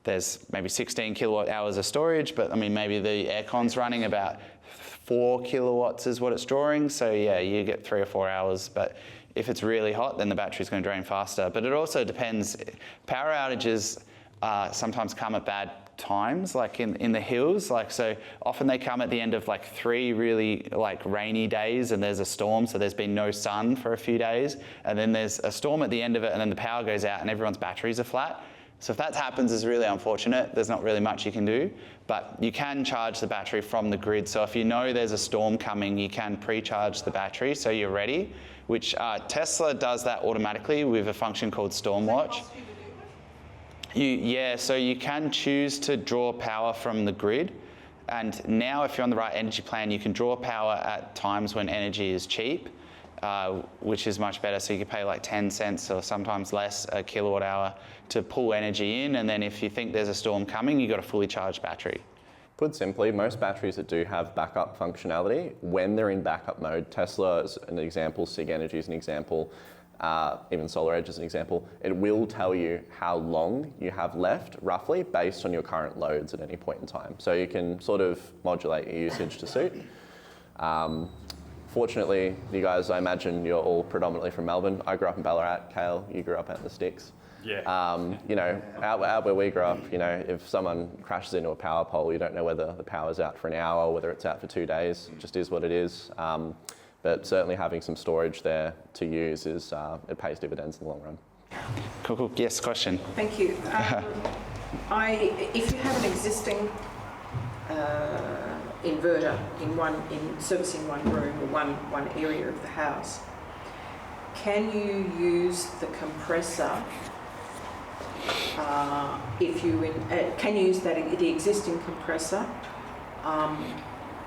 there's maybe 16 kilowatt hours of storage, but I mean maybe the aircon's running about 4 kilowatts is what it's drawing. So yeah, you get 3 or 4 hours. But if it's really hot, then the battery's going to drain faster. But it also depends. Power outages sometimes come at bad times, like in the hills. Like, so often they come at the end of like 3 really like rainy days, and there's a storm, so there's been no sun for a few days, and then there's a storm at the end of it, and then the power goes out and everyone's batteries are flat. So if that happens, it's really unfortunate. There's not really much you can do, but you can charge the battery from the grid. So if you know there's a storm coming, you can pre-charge the battery so you're ready, which Tesla does that automatically with a function called Storm Watch. So you can choose to draw power from the grid. And now if you're on the right energy plan, you can draw power at times when energy is cheap, which is much better. So you can pay like 10 cents or sometimes less a kilowatt hour to pull energy in. And then if you think there's a storm coming, you've got a fully charged battery.
Put simply, most batteries that do have backup functionality, when they're in backup mode, Tesla is an example, SIG Energy is an example, even SolarEdge is an example, it will tell you how long you have left, roughly, based on your current loads at any point in time. So you can sort of modulate your usage to suit. Fortunately, you guys, I imagine you're all predominantly from Melbourne. I grew up in Ballarat. Kale, you grew up out in the sticks.
Yeah.
Out where we grew up, if someone crashes into a power pole, you don't know whether the power's out for an hour, whether it's out for 2 days. It just is what it is. But certainly having some storage there to use it pays dividends in the long run.
Cool. Yes, question.
Thank you. If you have an existing
inverter in servicing one room or one area of the house, can you use the compressor can you use the existing compressor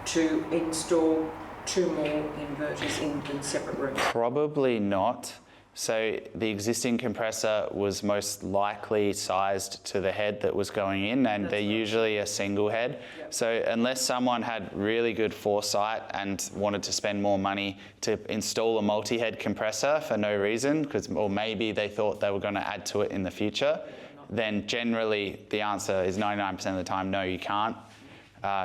to install 2 more inverters in separate rooms?
Probably not. So the existing compressor was most likely sized to the head that was going in, and they're usually a single head. Yep. So unless someone had really good foresight and wanted to spend more money to install a multi-head compressor for no reason, or maybe they thought they were going to add to it in the future, then generally the answer is 99% of the time, no, you can't.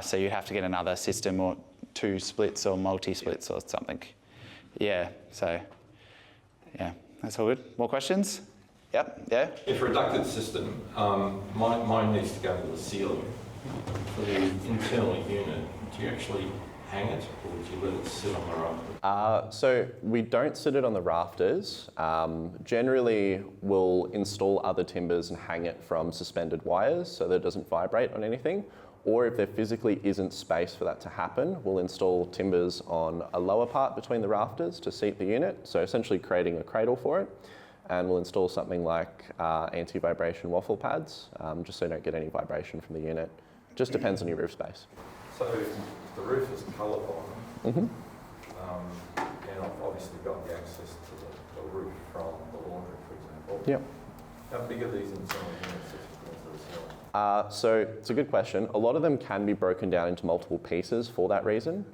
So you have to get another system or 2 splits or multi-splits or something. Yeah, so... yeah, that's all good. More questions? Yep, yeah?
If for a ducted system, mine needs to go to the ceiling. For the internal unit, do you actually hang it or do you let it sit on the rafters?
So we don't sit it on the rafters. Generally, we'll install other timbers and hang it from suspended wires so that it doesn't vibrate on anything. Or if there physically isn't space for that to happen, we'll install timbers on a lower part between the rafters to seat the unit, so essentially creating a cradle for it. And we'll install something like anti-vibration waffle pads, just so you don't get any vibration from the unit. Just depends on your roof space.
So the roof is colour-blind, and I've obviously got the access to the roof from the laundry, for example.
Yep.
How big are these internal units if you go to the ceiling?
So it's a good question. A lot of them can be broken down into multiple pieces for that reason.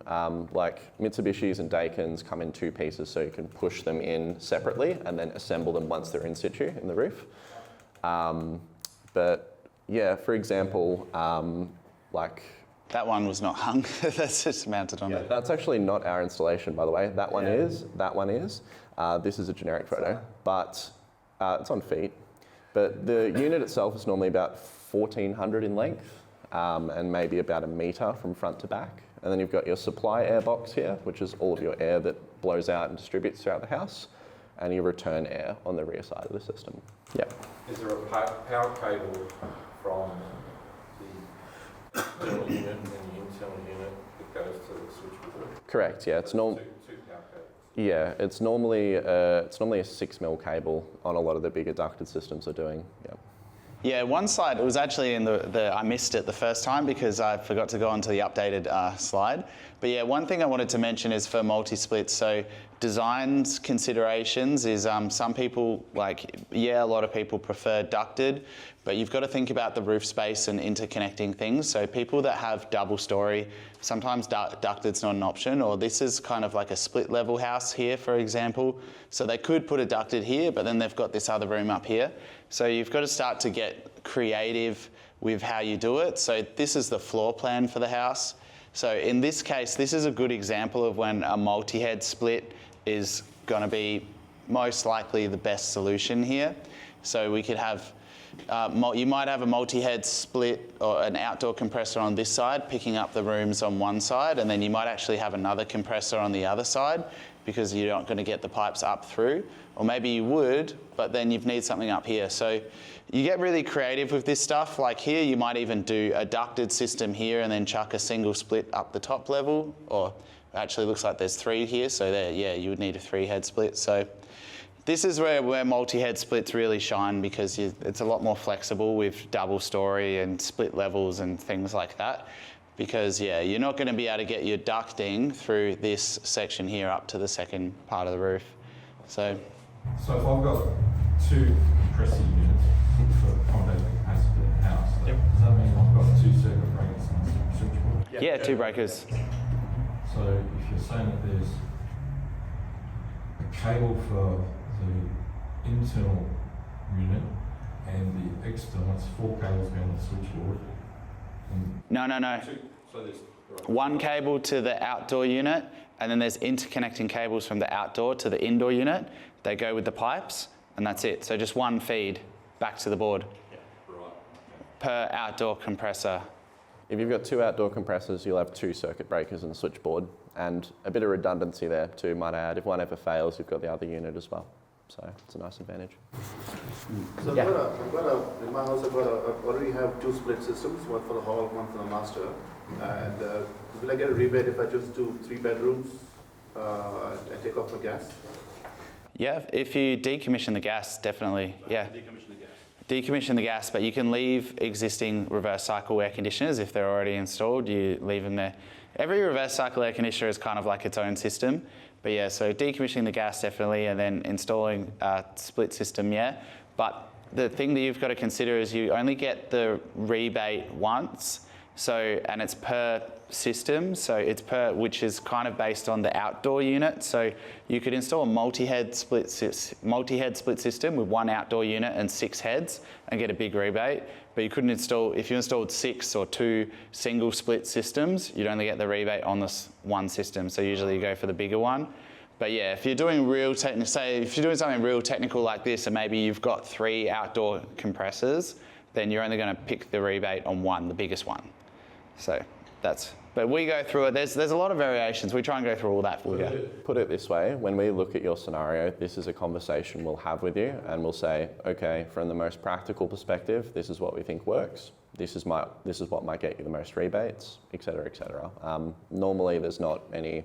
Like Mitsubishis and Daikins come in 2 pieces, so you can push them in separately and then assemble them once they're in situ in the roof. But yeah, for example, like...
that one was not hung. That's just mounted on it.
That's actually not our installation, by the way. That one is. That one is. This is a generic photo, but it's on feet. But the unit itself is normally about 1,400 in length and maybe about 1 metre from front to back. And then you've got your supply air box here, which is all of your air that blows out and distributes throughout the house, and your return air on the rear side of the system. Yep.
Is there a power cable from the external unit and the internal unit that goes to the switchboard?
Correct, yeah. It's normal.
Two power cables.
Yeah, it's normally a 6mm cable on a lot of the bigger ducted systems are doing. Yep.
Yeah, one slide, it was actually in I missed it the first time because I forgot to go onto the updated slide. But yeah, one thing I wanted to mention is for multi-splits. So design considerations is some people, a lot of people prefer ducted, but you've got to think about the roof space and interconnecting things. So people that have double story, sometimes ducted's not an option, or this is kind of like a split level house here, for example. So they could put a ducted here, but then they've got this other room up here. So you've got to start to get creative with how you do it. So this is the floor plan for the house. So in this case, this is a good example of when a multi-head split is going to be most likely the best solution here. So we could have, you might have a multi-head split or an outdoor compressor on this side, picking up the rooms on one side, and then you might actually have another compressor on the other side because you're not going to get the pipes up through. Or maybe you would, but then you'd need something up here. So you get really creative with this stuff. Like here, you might even do a ducted system here and then chuck a single split up the top level, or actually looks like there's 3 here. So there, yeah, you would need a 3-head split. So this is where multi-head splits really shine because it's a lot more flexible with double story and split levels and things like that. Because yeah, you're not going to be able to get your ducting through this section here up to the second part of the roof. So
if I've got 2 compressor units for accommodating the capacity of the house, does that mean I've got 2 circuit breakers on the switchboard?
yeah, 2 breakers.
So if you're saying that there's a cable for the internal unit and the external, it's 4 cables going to the switchboard.
No.
So there's
1 cable to the outdoor unit, and then there's interconnecting cables from the outdoor to the indoor unit. They go with the pipes, and that's it. So just 1 feed back to the board per outdoor compressor.
If you've got 2 outdoor compressors, you'll have 2 circuit breakers in the switchboard, and a bit of redundancy there too, might I add. If one ever fails, you've got the other unit as well. So it's a nice advantage.
So
Yeah.
in my house, I already have 2 split systems, one for the hall, one for the master. And will I get a rebate if I just do 3 bedrooms and take off the gas?
Yeah, if you decommission the gas, definitely, yeah. Decommission the gas, but you can leave existing reverse cycle air conditioners if they're already installed, you leave them there. Every reverse cycle air conditioner is kind of like its own system, but yeah, so decommissioning the gas definitely, and then installing a split system, yeah. But the thing that you've got to consider is you only get the rebate once, so, and it's per system, so it's which is kind of based on the outdoor unit. So you could install a multi-head split system with 1 outdoor unit and 6 heads and get a big rebate. But you couldn't install, if you installed 6 or 2 single split systems, you'd only get the rebate on this one system. So usually you go for the bigger one. But yeah, if you're doing say if you're doing something real technical like this, and maybe you've got 3 outdoor compressors, then you're only going to pick the rebate on one, the biggest one. So but we go through it. There's a lot of variations. We try and go through all that for you.
Put it this way, when we look at your scenario, this is a conversation we'll have with you, and we'll say, okay, from the most practical perspective, this is what we think works. This is what might get you the most rebates, et cetera, et cetera. Normally, there's not any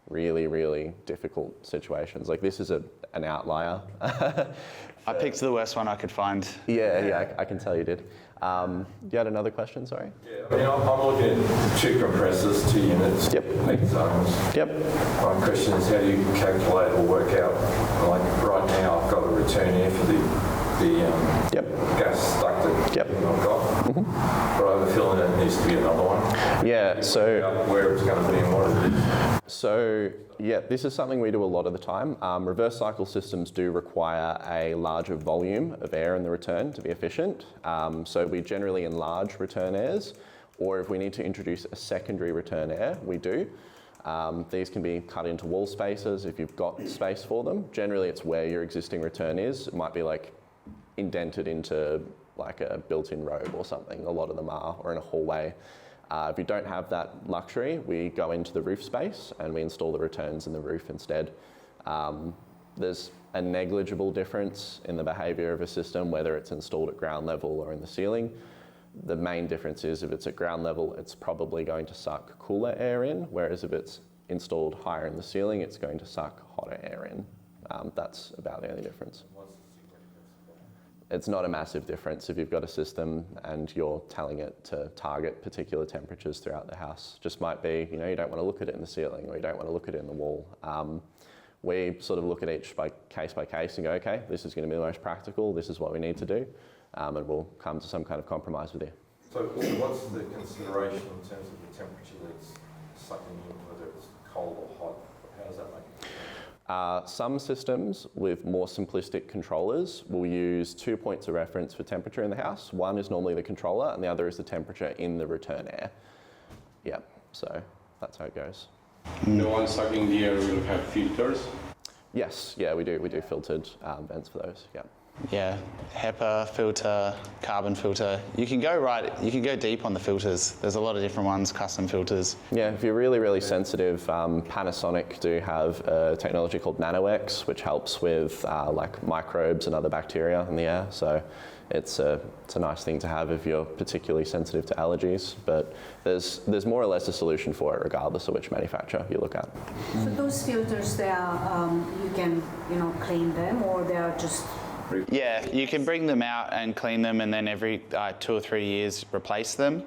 really, really difficult situations. Like this is an outlier.
I picked the worst one I could find.
Yeah, I can tell you did. You had another question, sorry?
Yeah, I mean, I'm looking at 2 compressors, 2 units,
Yep.
8 zones.
Yep.
My question is, how do you calculate or work out, like right now I've got a return air for the gas ducted
Yep.
that I've got, but I have a feeling it needs to be another one.
Yeah, so
where it's going to be and what it is.
So yeah, this is something we do a lot of the time. Reverse cycle systems do require a larger volume of air in the return to be efficient. So we generally enlarge return airs, or if we need to introduce a secondary return air, we do. These can be cut into wall spaces if you've got space for them. Generally, it's where your existing return is. It might be like indented into like a built-in robe or something. A lot of them are, or in a hallway. If you don't have that luxury, we go into the roof space and we install the returns in the roof instead. There's a negligible difference in the behaviour of a system, whether it's installed at ground level or in the ceiling. The main difference is if it's at ground level, it's probably going to suck cooler air in, whereas if it's installed higher in the ceiling, it's going to suck hotter air in. That's about the only difference. It's not a massive difference if you've got a system and you're telling it to target particular temperatures throughout the house. Just might be, you don't want to look at it in the ceiling, or you don't want to look at it in the wall. We sort of look at each by case and go, okay, this is going to be the most practical, this is what we need to do, and we'll come to some kind of compromise with you.
So what's the consideration in terms of the temperature that's sucking in, whether it's cold or hot? How does that make it?
Some systems with more simplistic controllers will use 2 points of reference for temperature in the house. One is normally the controller and the other is the temperature in the return air. Yeah, so that's how it goes.
The one sucking the air will have filters?
Yes, yeah, we do filtered vents for those, yeah.
Yeah, HEPA filter, carbon filter. You can go deep on the filters. There's a lot of different ones, custom filters.
Yeah, if you're really, really sensitive, Panasonic do have a technology called NanoX, which helps with like microbes and other bacteria in the air. So it's a nice thing to have if you're particularly sensitive to allergies. But there's more or less a solution for it, regardless of which manufacturer you look at.
So those filters, they are, you can, clean them, or they are just...
Yeah, you can bring them out and clean them, and then every 2 or 3 years replace them.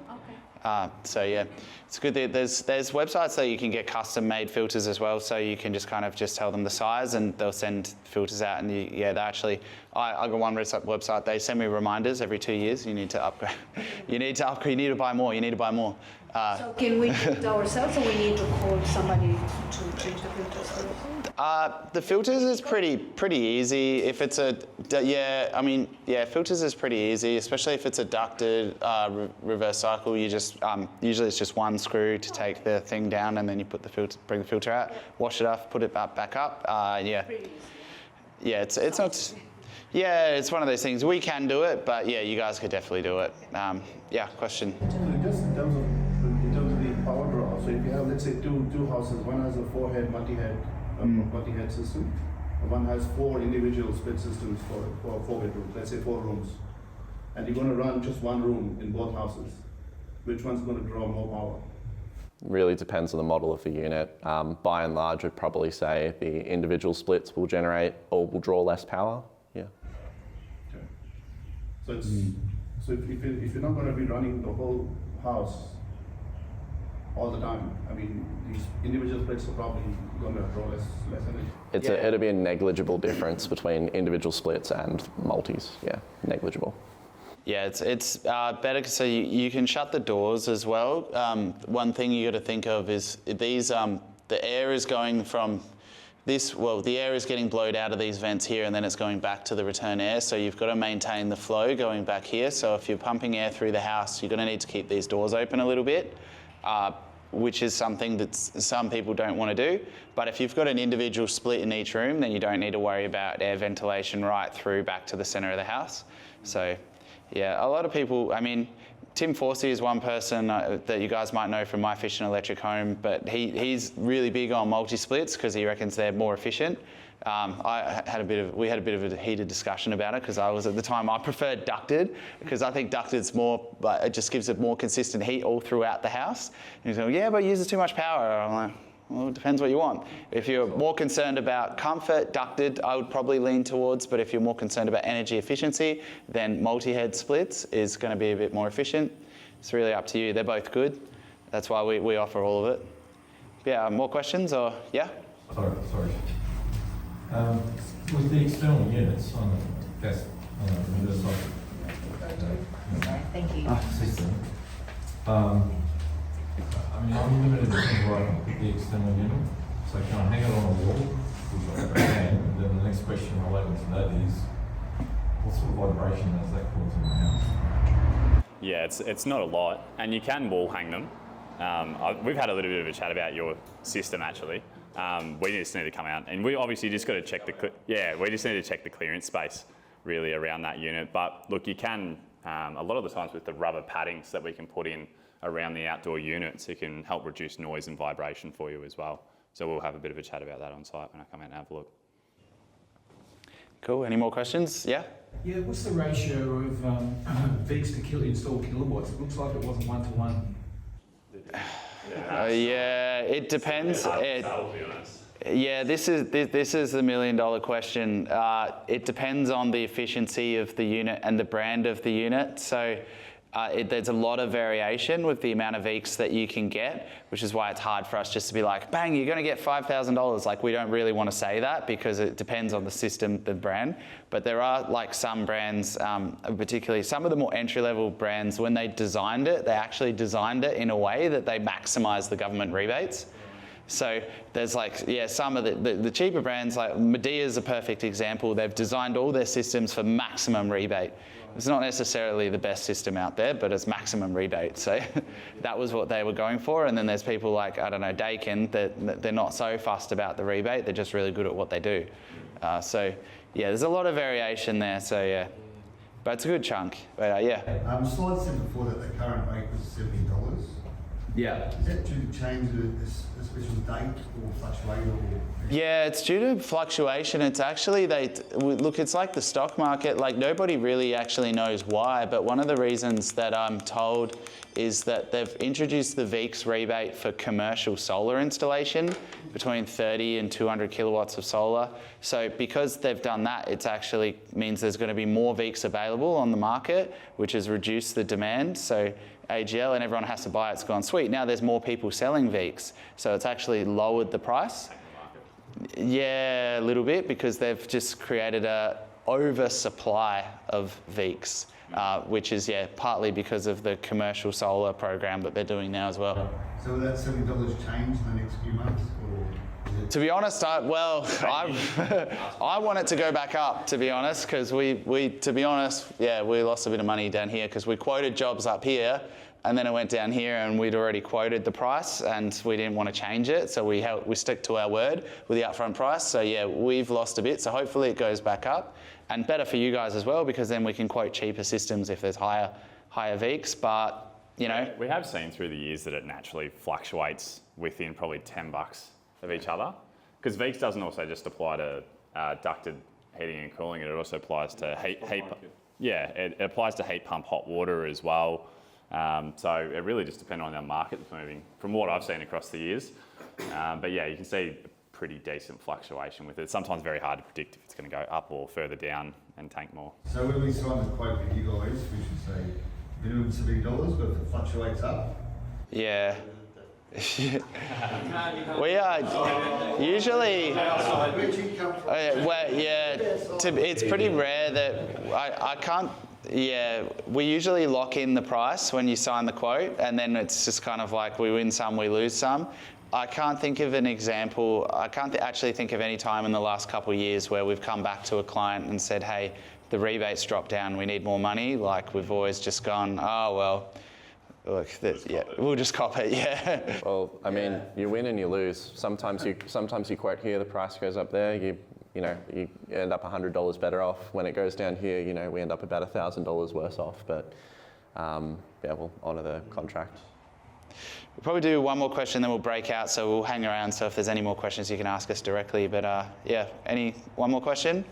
Okay. So yeah, it's good. There's websites that you can get custom-made filters as well. So you can just tell them the size, and they'll send filters out. And they actually, I got one website. They send me reminders every 2 years. You need to upgrade. You need to upgrade. You need to buy more. You need to buy more.
So can we do it ourselves, or we need to call somebody to change the filters?
The filters is pretty easy. If it's filters is pretty easy, especially if it's a ducted reverse cycle. You just usually it's just one screw to take the thing down, and then you bring the filter out, wash it off, put it back up. It's not. Yeah, it's one of those things. We can do it, but yeah, you guys could definitely do it. Question.
Just in terms of the power draw. So if you have, let's say, two houses, one has a 4-head multi-head system, one has 4 individual split systems for 4 bedrooms, let's say 4 rooms, and you're going to run just one room in both houses, which one's going to draw more power?
Really depends on the model of the unit. By and large, I'd probably say the individual splits will generate or will draw less power. Yeah.
Okay. So it's so if you're not going to be running the whole house all the time, I mean, these individual splits are probably going to draw less energy.
It'll be a negligible difference between individual splits and multis. Yeah, negligible.
Yeah, it's better so you can shut the doors as well. One thing you got to think of is these the air is going from this. Well, the air is getting blown out of these vents here, and then it's going back to the return air. So you've got to maintain the flow going back here. So if you're pumping air through the house, you're going to need to keep these doors open a little bit, which is something that some people don't want to do. But if you've got an individual split in each room, then you don't need to worry about air ventilation right through back to the centre of the house. So. Yeah, a lot of people, I mean, Tim Forsey is one person that you guys might know from My Fish and Electric Home, but he's really big on multi-splits because he reckons they're more efficient. We had a bit of a heated discussion about it because at the time I preferred ducted because I think ducted's more, it just gives it more consistent heat all throughout the house. And he's like, yeah, but it uses too much power. I'm like, well, it depends what you want. If you're more concerned about comfort, ducted, I would probably lean towards, but if you're more concerned about energy efficiency, then multi-head splits is going to be a bit more efficient. It's really up to you. They're both good. That's why we offer all of it. Yeah, more questions or, yeah?
Sorry. With the external units on the gas, on the side,
Sorry, thank you.
system, I mean, I'm limited to think where I can put the external unit, so can I hang it on a wall? Which I can. Then the next question related to that is, what sort of vibration does that cause in the house?
Yeah, it's not a lot, and you can wall hang them. We've had a little bit of a chat about your system actually. We just need to come out, and we obviously just got to check we just need to check the clearance space really around that unit. But look, you can a lot of the times with the rubber paddings that we can put in around the outdoor units, it can help reduce noise and vibration for you as well. So we'll have a bit of a chat about that on site when I come out and have a look.
Cool. Any more questions? Yeah?
Yeah, what's the ratio of VEECs to installed kilowatts? It looks like it wasn't 1 to 1.
Yeah, it depends. Yeah, this is the $1 million question. It depends on the efficiency of the unit and the brand of the unit. So there's a lot of variation with the amount of VEECs that you can get, which is why it's hard for us just to be like, bang, you're going to get $5,000. Like, we don't really want to say that because it depends on the system, the brand. But there are like some brands, particularly some of the more entry-level brands, when they designed it, they actually designed it in a way that they maximize the government rebates. So there's like, yeah, some of the cheaper brands, like Medea's a perfect example. They've designed all their systems for maximum rebate. It's not necessarily the best system out there, but it's maximum rebate. So that was what they were going for. And then there's people like, I don't know, Dakin, that they're not so fussed about the rebate. They're just really good at what they do. So yeah, there's a lot of variation there. So yeah, but it's a good chunk. But yeah.
Slide said before that the current rate was $70.
Yeah.
Is that due to change a special date or fluctuate or?
Yeah, it's due to fluctuation. It's actually, look, it's like the stock market, like nobody really actually knows why, but one of the reasons that I'm told is that they've introduced the VEECs rebate for commercial solar installation between 30 and 200 kilowatts of solar. So because they've done that, it actually means there's going to be more VEECs available on the market, which has reduced the demand. So AGL and everyone has to buy it's gone, sweet, now there's more people selling VEECs. So it's actually lowered the price. Yeah, a little bit, because they've just created a oversupply of VEECs, which is, yeah, partly because of the commercial solar program that they're doing now as well.
So will that $70 change in the next few months? Or
to be honest, I want it to go back up, to be honest, because to be honest, yeah, we lost a bit of money down here because we quoted jobs up here and then it went down here and we'd already quoted the price and we didn't want to change it. So we stick to our word with the upfront price. So yeah, we've lost a bit. So hopefully it goes back up, and better for you guys as well, because then we can quote cheaper systems if there's higher VEECs. But, you know.
We have seen through the years that it naturally fluctuates within probably $10 of each other, because VEECs doesn't also just apply to ducted heating and cooling, it also applies to heat yeah, it applies to heat pump hot water as well. So it really just depends on the market that's moving, from what I've seen across the years. But yeah, you can see a pretty decent fluctuation with it. It's sometimes very hard to predict if it's going to go up or further down and tank more.
So when we sign the quote with you guys, we should say minimum $70, but if it fluctuates up,
Yeah. We are usually, it's pretty rare that I can't, we usually lock in the price when you sign the quote, and then it's just kind of like we win some, we lose some. I can't think of an example, I can't actually think of any time in the last couple of years where we've come back to a client and said, hey, the rebates dropped down, we need more money. Like, we've always just gone, oh, well, look, we'll just cop it, yeah.
Well, I mean, you win and you lose. Sometimes you quote here, the price goes up there, you end up $100 better off. When it goes down here, we end up about $1,000 worse off, but we'll honour the contract.
We'll probably do one more question, then we'll break out, so we'll hang around, so if there's any more questions you can ask us directly, but one more question?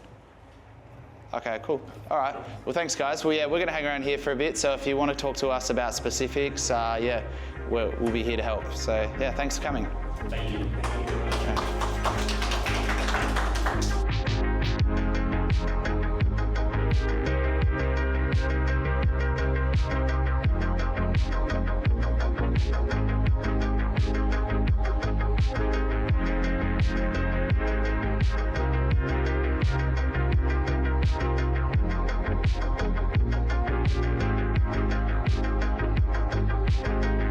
Okay, cool. All right. Well, thanks, guys. Well, we're going to hang around here for a bit. So if you want to talk to us about specifics, we'll be here to help. So, thanks for coming.
Thank you.